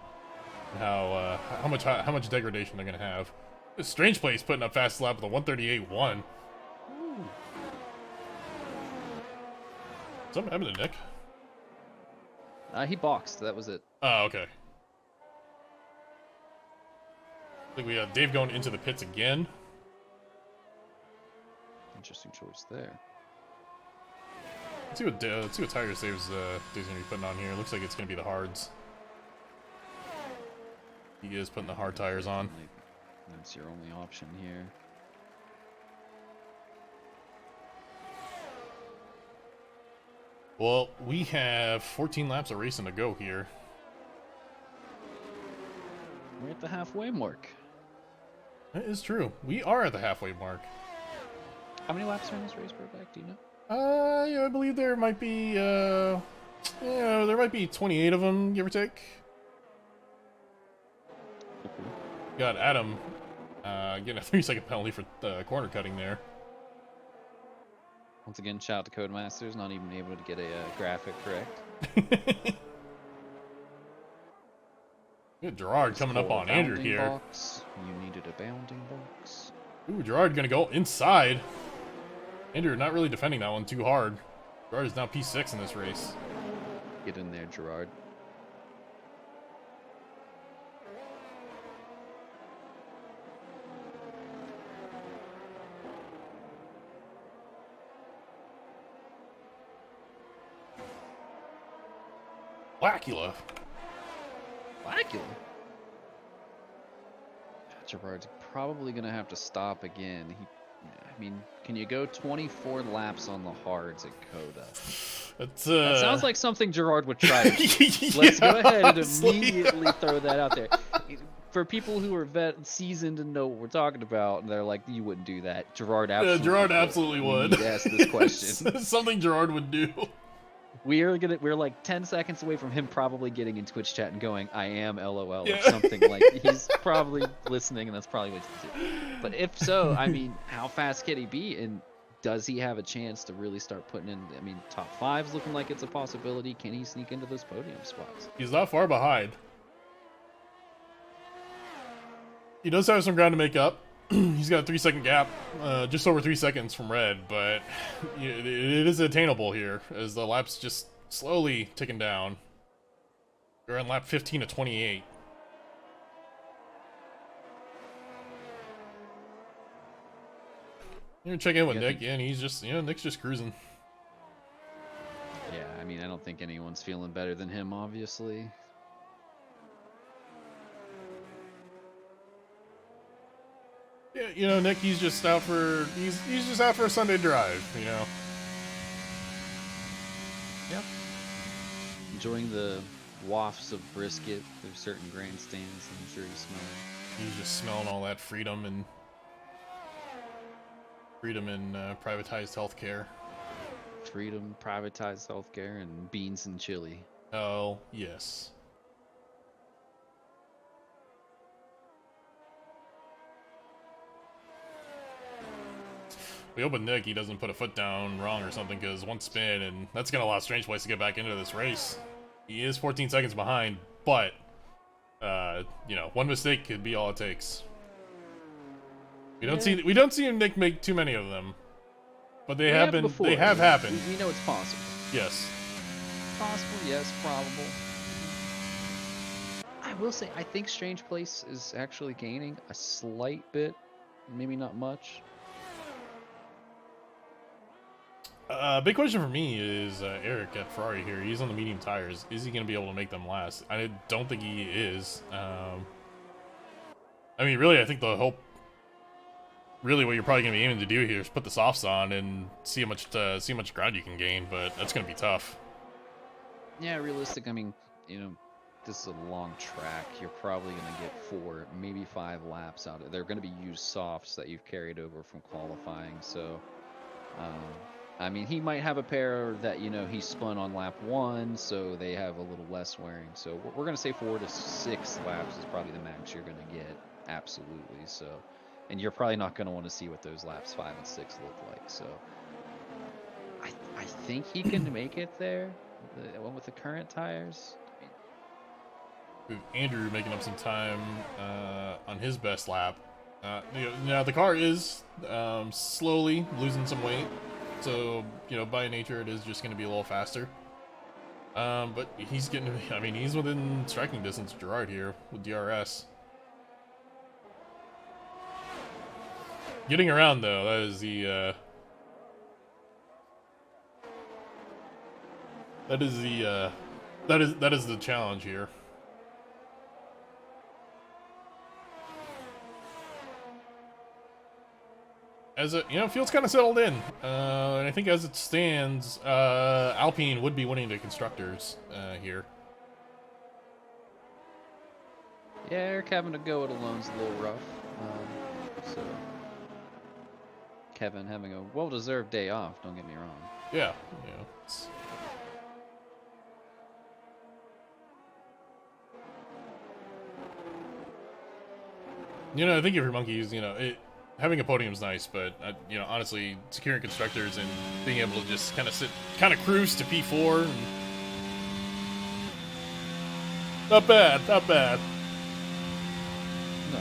and how much degradation they're going to have. This Strange Place putting up fast lap with a 138.1. Something happened to Nick? He boxed. That was it. Oh, okay. I think we have Dave going into the pits again. Interesting choice there. Let's see what tire saves Dave's gonna be putting on here. Looks like it's gonna be the hards. He is putting the hard tires on. That's your only option here. Well, we have 14 laps of racing to go here. We're at the halfway mark. That is true. We are at the halfway mark. How many laps are in this race, Burback? Do you know? Yeah, I believe there might be, there might be 28 of them, give or take. Got Adam, getting a 3-second penalty for corner cutting there. Once again, shout out to Codemasters, not even able to get a graphic correct. Good Gerard coming up on Andrew here. Box. You needed a bounding box. Ooh, Gerard gonna go inside. Andrew not really defending that one too hard. Gerard is now P6 in this race. Get in there, Gerard. Blackula. Gerard's probably going to have to stop again. I mean, can you go 24 laps on the hards at COTA? That sounds like something Gerard would try to do. Let's go ahead and immediately throw that out there. For people who are seasoned and know what we're talking about, and they're like, you wouldn't do that. Gerard absolutely would. Ask this question. Something Gerard would do. We're like 10 seconds away from him probably getting in Twitch chat and going, I am LOL, or something like. He's probably listening, and that's probably what he's doing. But if so, I mean, how fast can he be, and does he have a chance to really start putting in? I mean, top 5's looking like it's a possibility. Can he sneak into those podium spots? He's not far behind. He does have some ground to make up. He's got a 3-second gap, just over 3 seconds from red, but it is attainable here as the lap's just slowly ticking down. We're on lap 15 to 28. You're gonna check in with Nick, and he's just, Nick's just cruising. Yeah, I mean, I don't think anyone's feeling better than him, obviously. Yeah, Nick, he's just out for a Sunday drive, Yep. Enjoying the wafts of brisket through certain grandstands. I'm sure he's smelling. He's just smelling all that freedom and privatized healthcare. Freedom, privatized healthcare, and beans and chili. Oh yes. We hope with Nick he doesn't put a foot down wrong or something, because one spin, and that's going to allow Strange Place to get back into this race. He is 14 seconds behind, but you know, one mistake could be all it takes. We don't see Nick make too many of them, but they have been before. They have happened. We know it's possible. Yes. Possible, yes, probable. I will say, I think Strange Place is actually gaining a slight bit, maybe not much. Big question for me is Eric at Ferrari here. He's on the medium tires. Is he going to be able to make them last? I don't think he is. I mean, really, I think the hope, really, what you're probably going to be aiming to do here is put the softs on and see how much ground you can gain. But that's going to be tough. Yeah, realistic. I mean, you know, this is a long track. You're probably going to get 4, maybe 5 laps out of it. They're going to be used softs that you've carried over from qualifying. So, I mean, he might have a pair that, you know, he spun on lap 1, so they have a little less wearing. So we're going to say 4 to 6 laps is probably the max you're going to get. Absolutely. So, and you're probably not going to want to see what those laps 5 and 6 look like. So I think he can make it there. The one with the current tires. With Andrew making up some time on his best lap. You know, now the car is slowly losing some weight, so you know, by nature it is just going to be a little faster. But he's getting, I mean, he's within striking distance of Gerard here with DRS. Getting around though, that is the that is the challenge here. As you know, field's kind of settled in, and I think as it stands, Alpine would be winning the constructors here. Yeah, Eric having to go it alone's a little rough. So Kevin having a well-deserved day off. Don't get me wrong. Yeah, you know, it's... You know, I think if you're monkeys, you know, having a podium's nice, but you know, honestly, securing constructors and being able to just kind of cruise to P4, and... not bad, not bad. No.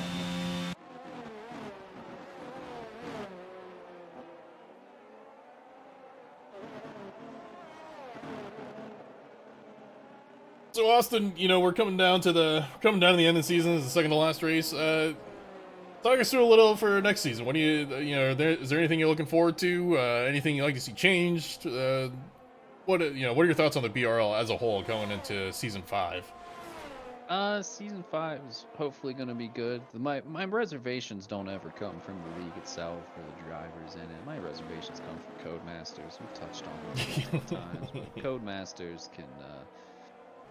So Austin, you know, we're coming down to the end of the second to last race. Talk us through a little for next season. What do you know? Is there anything you're looking forward to? Anything you'd like to see changed? What are your thoughts on the BRL as a whole going into season 5? Season 5 is hopefully going to be good. My reservations don't ever come from the league itself or the drivers in it. My reservations come from Codemasters. We've touched on them multiple times, but Codemasters can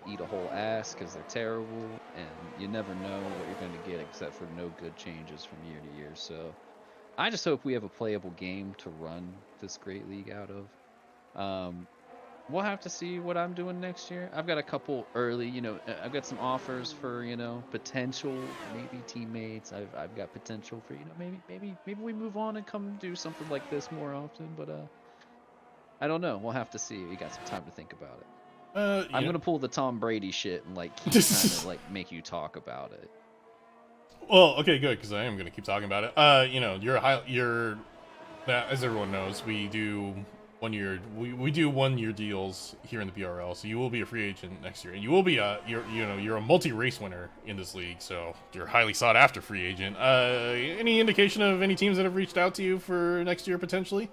eat a whole ass because they're terrible, and you never know what you're going to get except for no good changes from year to year. So I just hope we have a playable game to run this great league out of. We'll have to see what I'm doing next year. I've got a couple early, you know, I've got some offers for, you know, potential maybe teammates. I've got potential for, you know, maybe we move on and come do something like this more often, but I don't know. We'll have to see. We got some time to think about it. I'm gonna pull the Tom Brady shit and like keep kind of like make you talk about it. Well, okay, good, because I am gonna keep talking about it. You know, as everyone knows, we do 1 year. We do 1 year deals here in the BRL, so you will be a free agent next year, and you will be you're a multi-race winner in this league, so you're a highly sought after free agent. Any indication of any teams that have reached out to you for next year potentially?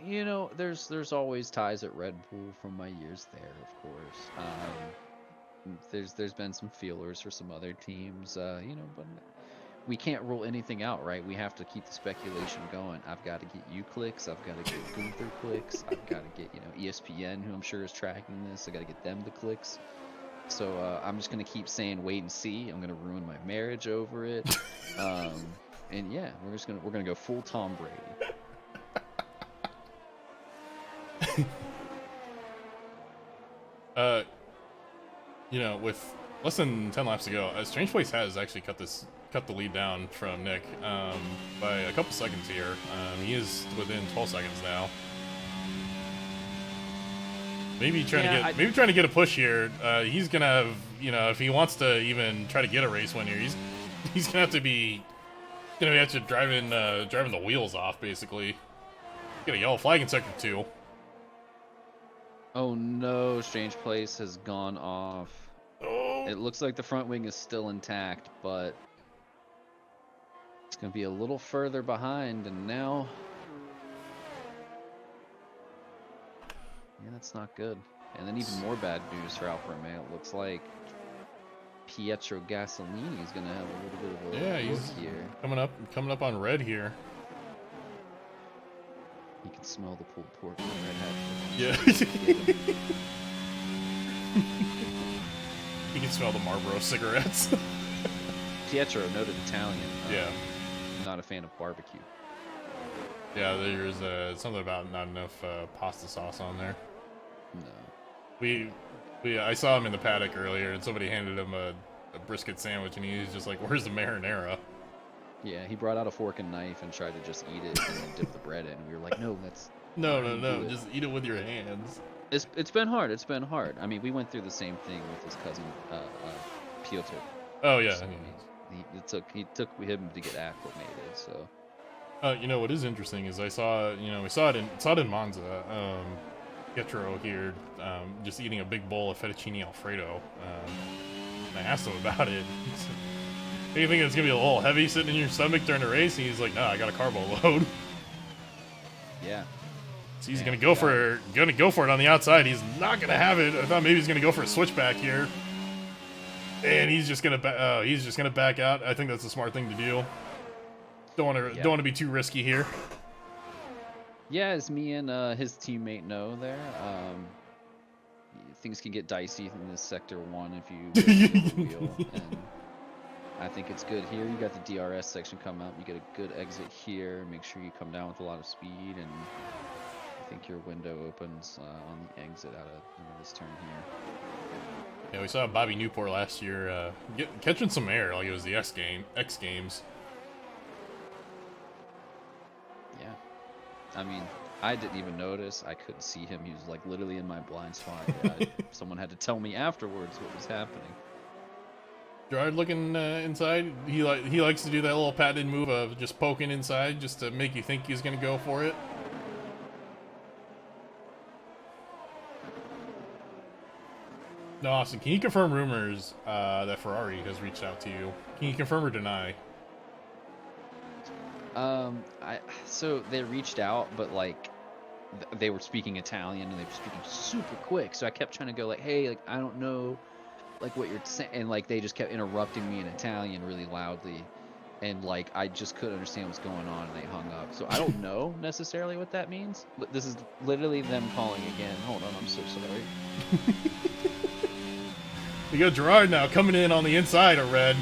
You know, there's always ties at Red Bull from my years there, of course. There's been some feelers for some other teams, you know, but we can't rule anything out, right? We have to keep the speculation going. I've got to get you clicks. I've got to get Gunther clicks. I've got to get, you know, ESPN, who I'm sure is tracking this. I got to get them the clicks. So I'm just gonna keep saying wait and see. I'm gonna ruin my marriage over it. And yeah, we're gonna go full Tom Brady. You know, with less than 10 laps to go, Strange Place has actually cut the lead down from Nick by a couple seconds here. He is within 12 seconds now. Maybe trying to get a push here. He's gonna have, if he wants to even try to get a race win here, he's gonna have to be driving the wheels off basically. Get a yellow flag in sector 2. Oh no, Strange Place has gone off. Oh. It looks like the front wing is still intact, but it's going to be a little further behind, and now... Yeah, that's not good. And then even more bad news for Alfa Romeo. It looks like Pietro Gasolini is going to have a little bit of a look he's here. Coming up on red here. You can smell the pulled pork from Red Hat. Yeah. You can smell the Marlboro cigarettes. Pietro, noted Italian. Yeah. Not a fan of barbecue. Yeah, there's something about not enough pasta sauce on there. No. I saw him in the paddock earlier, and somebody handed him a brisket sandwich, and he was just like, "Where's the marinara?" Yeah, he brought out a fork and knife and tried to just eat it and then dip the bread in. We were like, no, that's... No, just eat it with your hands. It's been hard. It's been hard. I mean, we went through the same thing with his cousin, Piotr. Oh yeah. So it took him to get acclimated. So. What is interesting is we saw it in Monza. Pietro here, just eating a big bowl of fettuccine Alfredo. And I asked him about it. Do you think it's gonna be a little heavy sitting in your stomach during the race? And he's like, "No, I got a carbo load." Yeah. So he's gonna go for it on the outside. He's not gonna have it. I thought maybe he's gonna go for a switchback here, and he's just gonna back out. I think that's a smart thing to do. Don't want to be too risky here. Yeah, as me and his teammate know there, things can get dicey in this sector 1 if you wheel. And I think it's good here. You got the DRS section come out. You get a good exit here. Make sure you come down with a lot of speed, and I think your window opens on the exit out of this turn here. Yeah, we saw Bobby Newport last year catching some air like it was the X Games. Yeah. I mean, I didn't even notice. I couldn't see him. He was like literally in my blind spot. Someone had to tell me afterwards what was happening. Gerard looking inside. He likes to do that little patented move of just poking inside just to make you think he's gonna go for it. No, Austin, can you confirm rumors that Ferrari has reached out to you? Can you confirm or deny? So they reached out, but like they were speaking Italian and they were speaking super quick. So I kept trying to go like, hey, like I don't know, like what you're saying, and like they just kept interrupting me in Italian really loudly, and like I just couldn't understand what's going on, and they hung up. So I don't know necessarily what that means. This is literally them calling again. Hold on, I'm so sorry. We got Gerard now coming in on the inside of Red.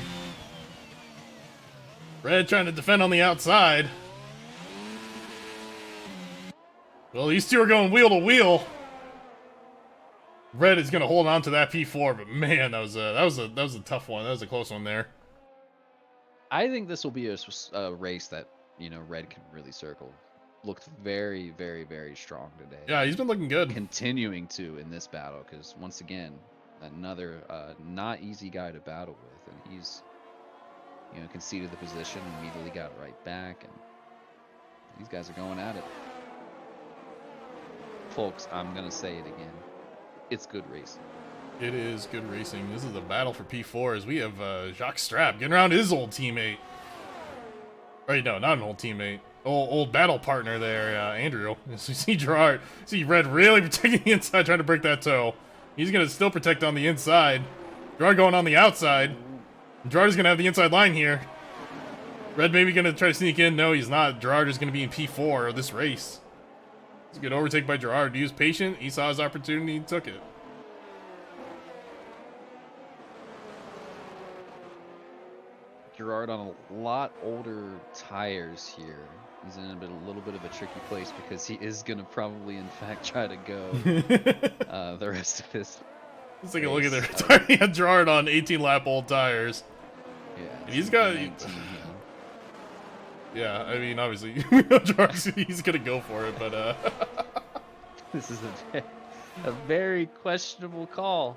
Red trying to defend on the outside. Well, these two are going wheel to wheel. Red is going to hold on to that P4, but man, that was a tough one. That was a close one there. I think this will be a race that Red can really circle. Looked very, very, very strong today. Yeah, he's been looking good. Continuing to in this battle, because once again, another not easy guy to battle with, and he's conceded the position and immediately got right back, and these guys are going at it. Folks, I'm gonna say it again. It's good racing. It is good racing. This is a battle for P4 as we have Jacques Strapp getting around his old teammate. Right, no, not an old teammate. Old battle partner there, Andrew. So you see Gerard, see Red really protecting the inside, trying to break that toe. He's gonna still protect on the inside. Gerard going on the outside. Gerard is gonna have the inside line here. Red maybe gonna try to sneak in. No, he's not. Gerard is gonna be in P4 of this race. It's a good overtake by Gerard. He was patient. He saw his opportunity. He took it. Gerard on a lot older tires here. He's in a little bit of a tricky place because he is gonna probably, in fact, try to go the rest of his. Let's take a look at their tire. He had Gerard on 18-lap old tires. Yeah, and he's got. 19, yeah, I mean, obviously, we know Gerard, he's gonna go for it, but this is a very questionable call.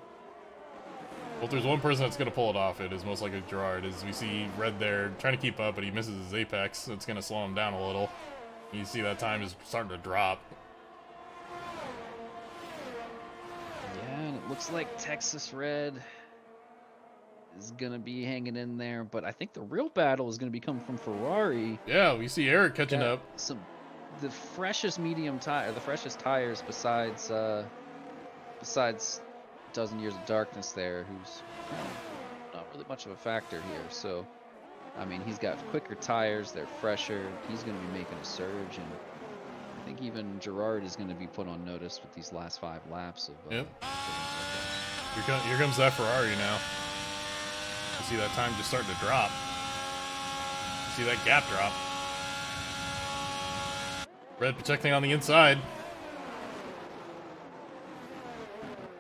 Well, if there's one person that's going to pull it off, it is most likely Gerard. As we see Red there trying to keep up, but he misses his apex, so it's going to slow him down a little. You see that time is starting to drop. Yeah, and it looks like Texas Red is going to be hanging in there, but I think the real battle is going to be coming from Ferrari. Yeah, we see Eric catching up. The freshest medium tire, the freshest tires besides Dozen Years of Darkness there, who's not really much of a factor here. So, I mean, he's got quicker tires, they're fresher, he's going to be making a surge, and I think even Gerard is going to be put on notice with these last 5 laps of Yep. Here comes that Ferrari now. You see that time just starting to drop. You see that gap drop. Red protecting on the inside.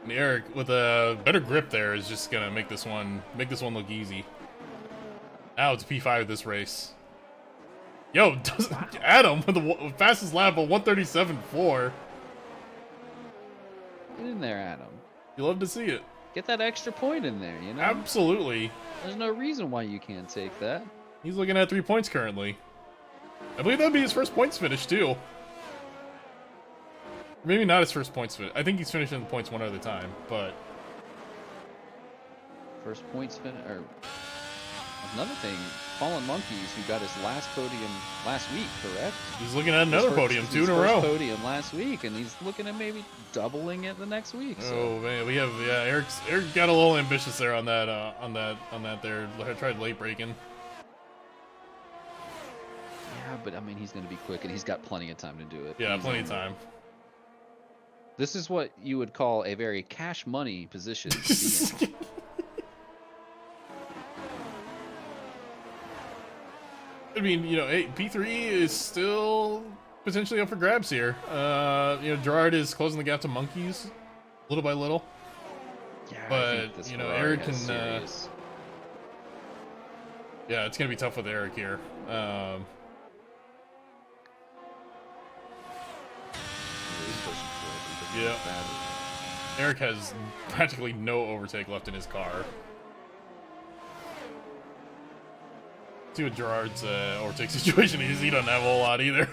And Eric with a better grip there is just gonna make this one look easy. Now it's P5 of this race. Yo, Adam with the fastest lap of 137.4. Get in there, Adam. You love to see it. Get that extra point in there, you know? Absolutely. There's no reason why you can't take that. He's looking at 3 points currently. I believe that'd be his first points finish too. Maybe not his first points finish. I think he's finishing the points one other time, but first points finish. Or another thing, Fallen Monkeys, who got his last podium last week, correct? He's looking at another podium, 2 in a row. Podium last week, and he's looking at maybe doubling it the next week. So. Oh man, we have Eric got a little ambitious there on that there. Tried late braking. Yeah, but I mean he's going to be quick, and he's got plenty of time to do it. Yeah, plenty of time. This is what you would call a very cash money position to be in. I mean, you know, P3 is still potentially up for grabs here. You know, Gerard is closing the gap to Monkeys, little by little. Yeah, but you know, Eric can. Yeah, it's gonna be tough with Eric here. Yeah. Eric has practically no overtake left in his car. See what Gerard's overtake situation is. He doesn't have a whole lot either.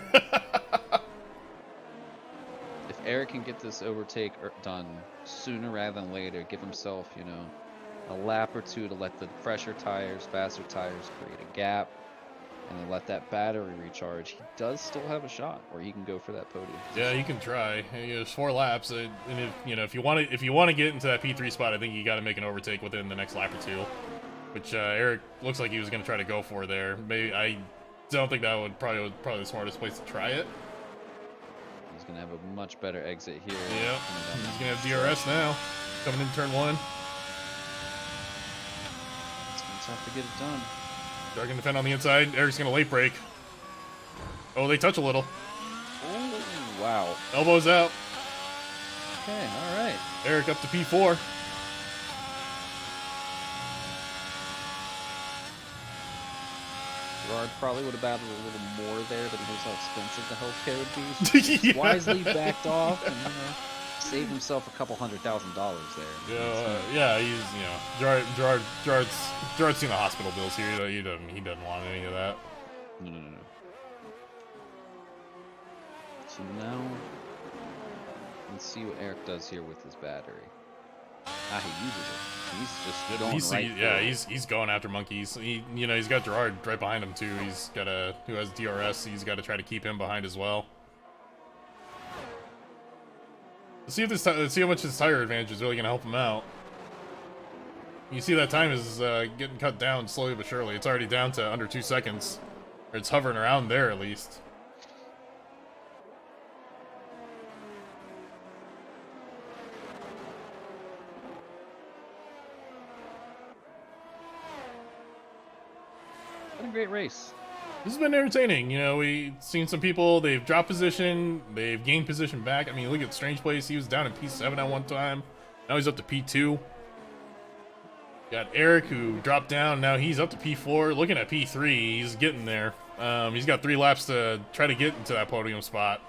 If Eric can get this overtake done sooner rather than later, give himself, you know, a lap or two to let the fresher tires, faster tires create a gap, and then let that battery recharge, he does still have a shot where he can go for that podium. Yeah, he can try. There's 4 laps, and if you want to get into that P3 spot, I think you got to make an overtake within the next lap or 2, which Eric looks like he was going to try to go for there. Maybe I don't think that would probably the smartest place to try it. He's going to have a much better exit here. Yeah, he's going to have DRS now, coming in turn 1. It's going to be tough to get it done. Dark can defend on the inside. Eric's going to late break. Oh, they touch a little. Oh, wow. Elbows out. Okay, all right. Eric up to P4. Gerard probably would have battled a little more there, but he knows how expensive the healthcare would be. So he Yeah. wisely backed off and, you know, saved himself a couple $100,000 there. Yeah, he's, you know, Gerard's seen the hospital bills here. He doesn't want any of that. No. So now, let's see what Eric does here with his battery. He uses it. He's just going he's going after Monkeys. He's got Gerard right behind him too. Who has DRS. He's got to try to keep him behind as well. Let's see how much his tire advantage is really going to help him out. You see that time is getting cut down slowly but surely. It's already down to under 2 seconds. Or it's hovering around there at least. What a great race. This has been entertaining. You know, we've seen some people, they've dropped position, they've gained position back. I mean, look at Strange Place. He was down in P7 at one time. Now he's up to P2. Got Eric, who dropped down. Now he's up to P4. Looking at P3, he's getting there. He's got 3 laps to try to get into that podium spot.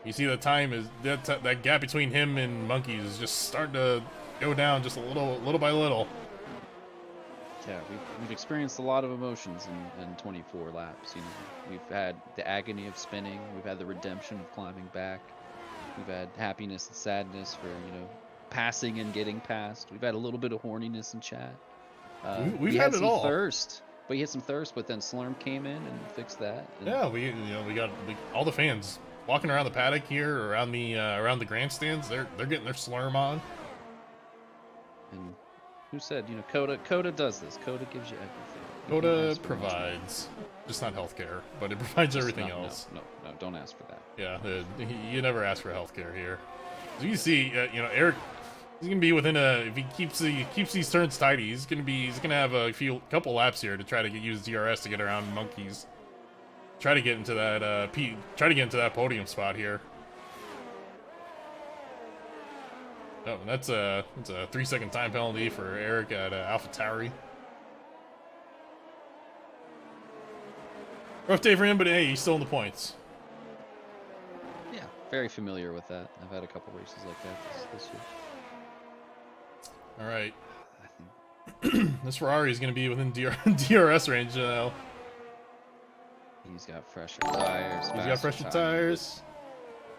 You see the time is that gap between him and Monkeys is just starting to go down just a little by little. Yeah, we've experienced a lot of emotions in 24 laps. You know, we've had the agony of spinning. We've had the redemption of climbing back. We've had happiness and sadness for, you know, passing and getting past. We've had a little bit of horniness in chat. We've we had had it some all. thirst. But he had some thirst, but then Slurm came in and fixed that. And Yeah, we got all the fans walking around the paddock here, around the grandstands. They're getting their slurm on. And who said, you know, COTA does this. COTA gives you everything. You can't COTA ask for much more. provides, just not healthcare, but it provides Just everything no, else. No, don't ask for that. Yeah, you never ask for healthcare here. As you can see, you know, Eric, he's gonna be within if he keeps these turns tidy, he's gonna have a couple laps here to try to use DRS to get around monkeys. Try to get into that podium spot here. Oh, that's a 3-second time penalty for Eric at AlphaTauri. Rough day for him, but hey, he's still in the points. Yeah, very familiar with that. I've had a couple races like that this year. All right, I think this Ferrari is going to be within DRS range now. he's got fresher tires. He's got fresher tires.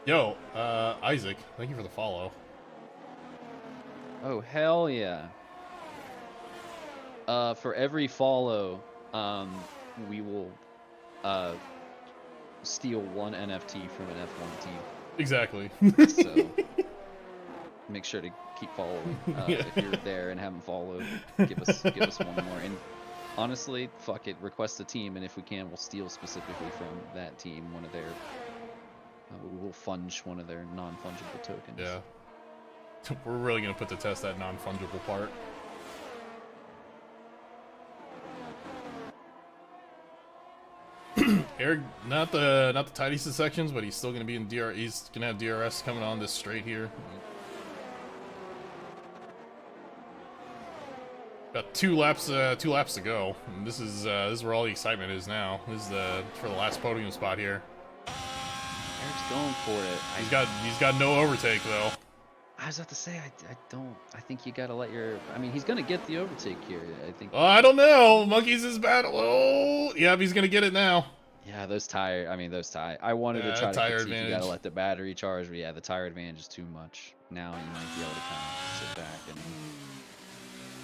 Yo, Isaac, thank you for the follow. Oh, hell yeah. For every follow, we will steal one NFT from an F1 team. Exactly. So make sure to keep following. Yeah. If you're there and haven't followed, give us one more. And honestly, fuck it, request a team, and if we can, we'll steal specifically from that team one of their. We'll funge one of their non-fungible tokens. Yeah. We're really gonna put to test that non-fungible part. Eric, not the tightest of sections, but he's still gonna be in DR. He's gonna have DRS coming on this straight here. Got two laps to go. And this is where all the excitement is now. This is for the last podium spot here. Eric's going for it. He's got no overtake though. I was about to say, I think you gotta let your. I mean, he's gonna get the overtake here. I think. I don't know. Monkeys is bad. Oh, yeah, he's gonna get it now. Yeah, those tire. I wanted to try to tire critique. advantage. You gotta let the battery charge, but yeah, the tire advantage is too much. Now you might be able to kind of sit back and.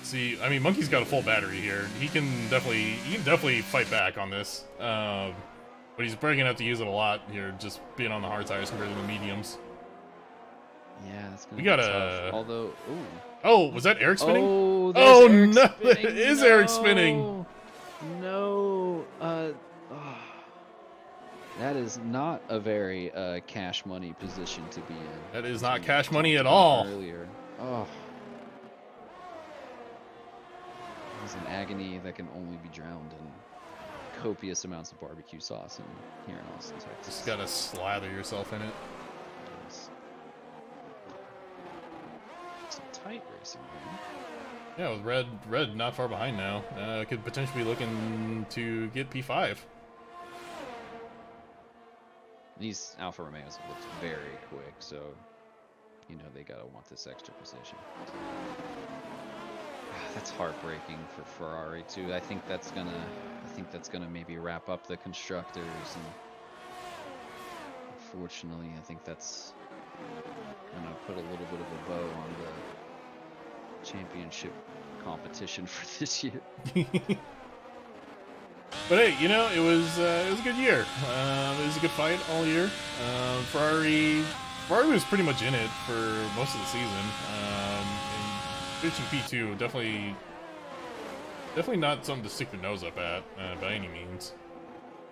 See, I mean, Monkey's got a full battery here. He can definitely fight back on this. But he's probably gonna have to use it a lot here, just being on the hard tires compared to the mediums. Yeah, that's gonna We be got tough. Although, ooh. Oh, was that Eric spinning? Oh, Oh, Eric no, spinning. it is Eric spinning. No. That is not a very cash money position to be in. That is not cash money at all. Earlier. Oh. It's an agony that can only be drowned in copious amounts of barbecue sauce here in Austin, Texas. Just gotta slather yourself in it. Yes. Some tight racing, man. Yeah, with red not far behind now. Could potentially be looking to get P5. These Alfa Romeos have looked very quick, so you know they gotta want this extra position. That's heartbreaking for Ferrari too. I think that's gonna maybe wrap up the constructors, and unfortunately, I think that's gonna put a little bit of a bow on the championship competition for this year. But hey, you know, it was a good year. It was a good fight all year. Ferrari was pretty much in it for most of the season. And finishing P2, definitely not something to stick your nose up at by any means.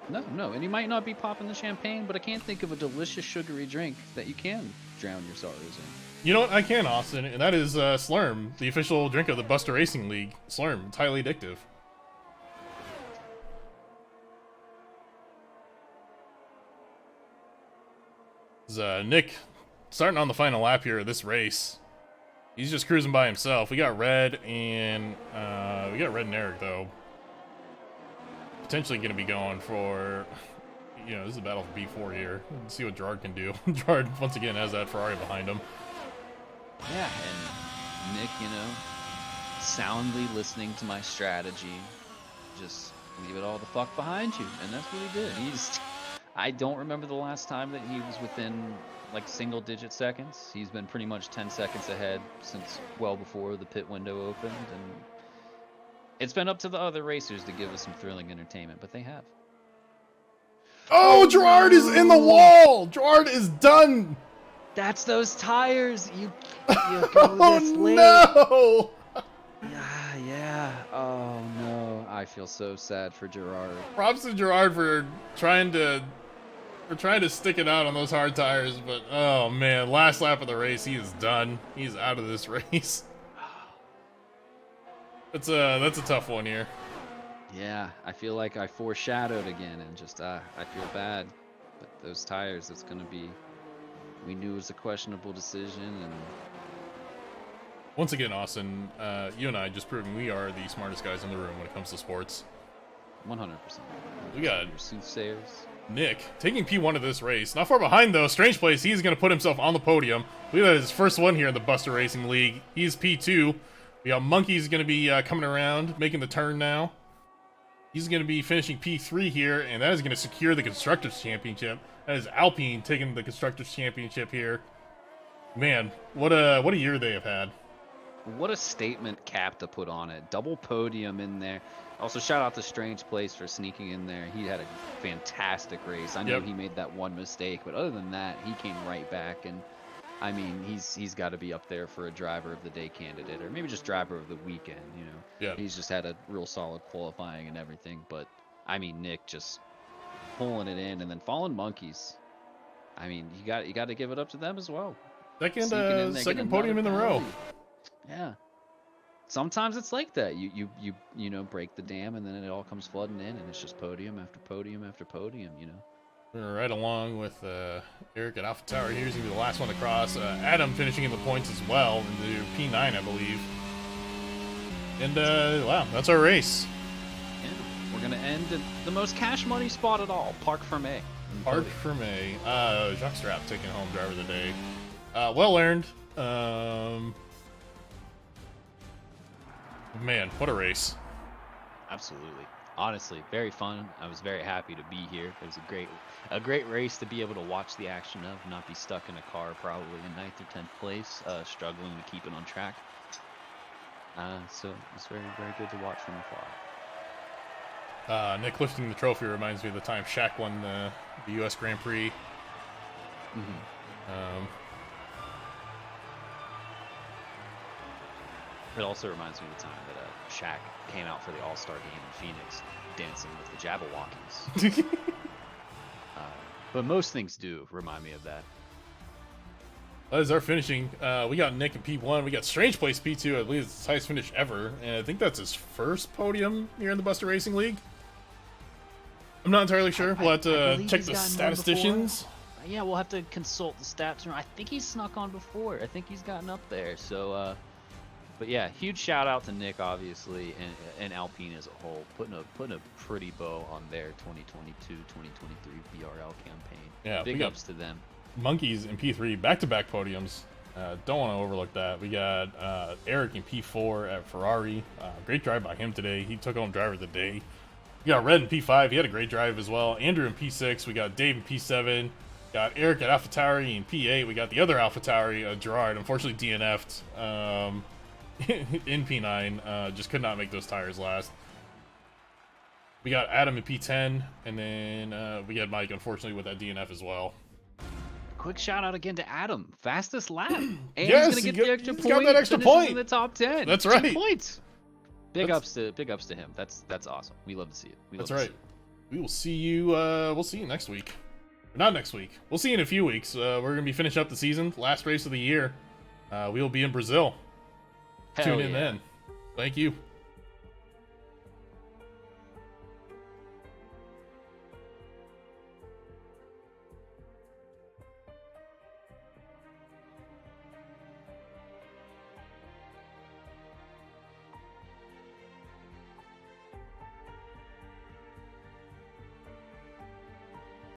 No, and you might not be popping the champagne, but I can't think of a delicious sugary drink that you can drown your sorrows in. You know what? I can, Austin, and that is Slurm, the official drink of the Buster Racing League. Slurm, it's highly addictive. Nick starting on the final lap here of this race. He's just cruising by himself. We got Red and Eric though. Potentially going to be going for, you know, this is a battle for B4 here. Let's see what Gerard can do. Gerard once again has that Ferrari behind him. Yeah, and Nick, soundly listening to my strategy. Just leave it all the fuck behind you. And that's what he did. I don't remember the last time that he was within like single digit seconds. He's been pretty much 10 seconds ahead since well before the pit window opened. And it's been up to the other racers to give us some thrilling entertainment, but they have. Oh, Gerard is in the wall! Gerard is done! That's those tires! You go this late. No! Yeah. Oh no. I feel so sad for Gerard. Props to Gerard for trying to stick it out on those hard tires, but oh man, last lap of the race, he is done. He's out of this race. That's a tough one here. Yeah, I feel like I foreshadowed again, and just I feel bad. But those tires, it's gonna be. We knew it was a questionable decision, and once again, Austin, you and I just proving we are the smartest guys in the room when it comes to sports. 100%. We got your soothsayers. Nick taking P1 of this race. Not far behind though. Strange place. He's going to put himself on the podium. We got his first one here in the Buster Racing League. He's P2. We got Monkey's going to be coming around, making the turn now. He's going to be finishing P3 here, and that is going to secure the Constructors Championship. That is Alpine taking the Constructors Championship here. Man, what a year they have had. What a statement cap to put on it. Double podium in there. Also, shout out to Strange Place for sneaking in there. He had a fantastic race. I know he made that one mistake, but other than that, he came right back. And I mean, he's got to be up there for a driver of the day candidate, or maybe just driver of the weekend. Yeah. He's just had a real solid qualifying and everything. But I mean, Nick just pulling it in, and then Fallen Monkeys. I mean, you got to give it up to them as well. Second podium in the row. Yeah. Sometimes it's like that. You break the dam, and then it all comes flooding in, and it's just podium after podium after podium. We're right along with Eric at Alpha Tower here. He's gonna be the last one to cross. Adam finishing in the points as well into P9, I believe. And wow, that's our race. Yeah, we're gonna end at the most cash money spot at all, Parc Fermé. Parc Fermé. Jacques Strapp taking home driver of the day. Well earned. Man, what a race. Absolutely. Honestly, very fun. I was very happy to be here. It was a great race to be able to watch the action of, not be stuck in a car probably in 9th or 10th place, struggling to keep it on track. So it's very, very good to watch from afar. Nick lifting the trophy reminds me of the time Shaq won the U.S. Grand Prix. It also reminds me of the time that Shaq came out for the All-Star game in Phoenix, dancing with the Jabberwockies. But most things do remind me of that. That is our finishing. We got Nick in P1. We got Strange Place P2. I believe it's the highest finish ever. And I think that's his first podium here in the Buster Racing League. I'm not entirely sure. We'll have to check the statisticians. Yeah, we'll have to consult the stats. I think he's snuck on before. I think he's gotten up there. So, but yeah, huge shout out to Nick, obviously, and Alpine as a whole, putting a pretty bow on their 2022-2023 BRL campaign. Yeah, big ups to them. Monkeys in P3, back-to-back podiums. Don't want to overlook that. We got Eric in P4 at Ferrari. Great drive by him today. He took home driver of the day. We got Red in P5. He had a great drive as well. Andrew in P6. We got Dave in P7. Got Eric at AlphaTauri in P8. We got the other AlphaTauri, Gerard, unfortunately DNF'd in P9. Just could not make those tires last. We got Adam in P10, and then we got Mike, unfortunately, with that DNF as well. Quick shout out again to Adam, fastest lap, and yes, he's gonna get the extra point. Got that extra point in the top 10. That's right. 2 points. Big ups to him. That's awesome. We love to see it. That's right. We will see you. We'll see you next week. Not next week. We'll see you in a few weeks. We're gonna be finishing up the season, last race of the year. We will be in Brazil. Tune in then. Thank you.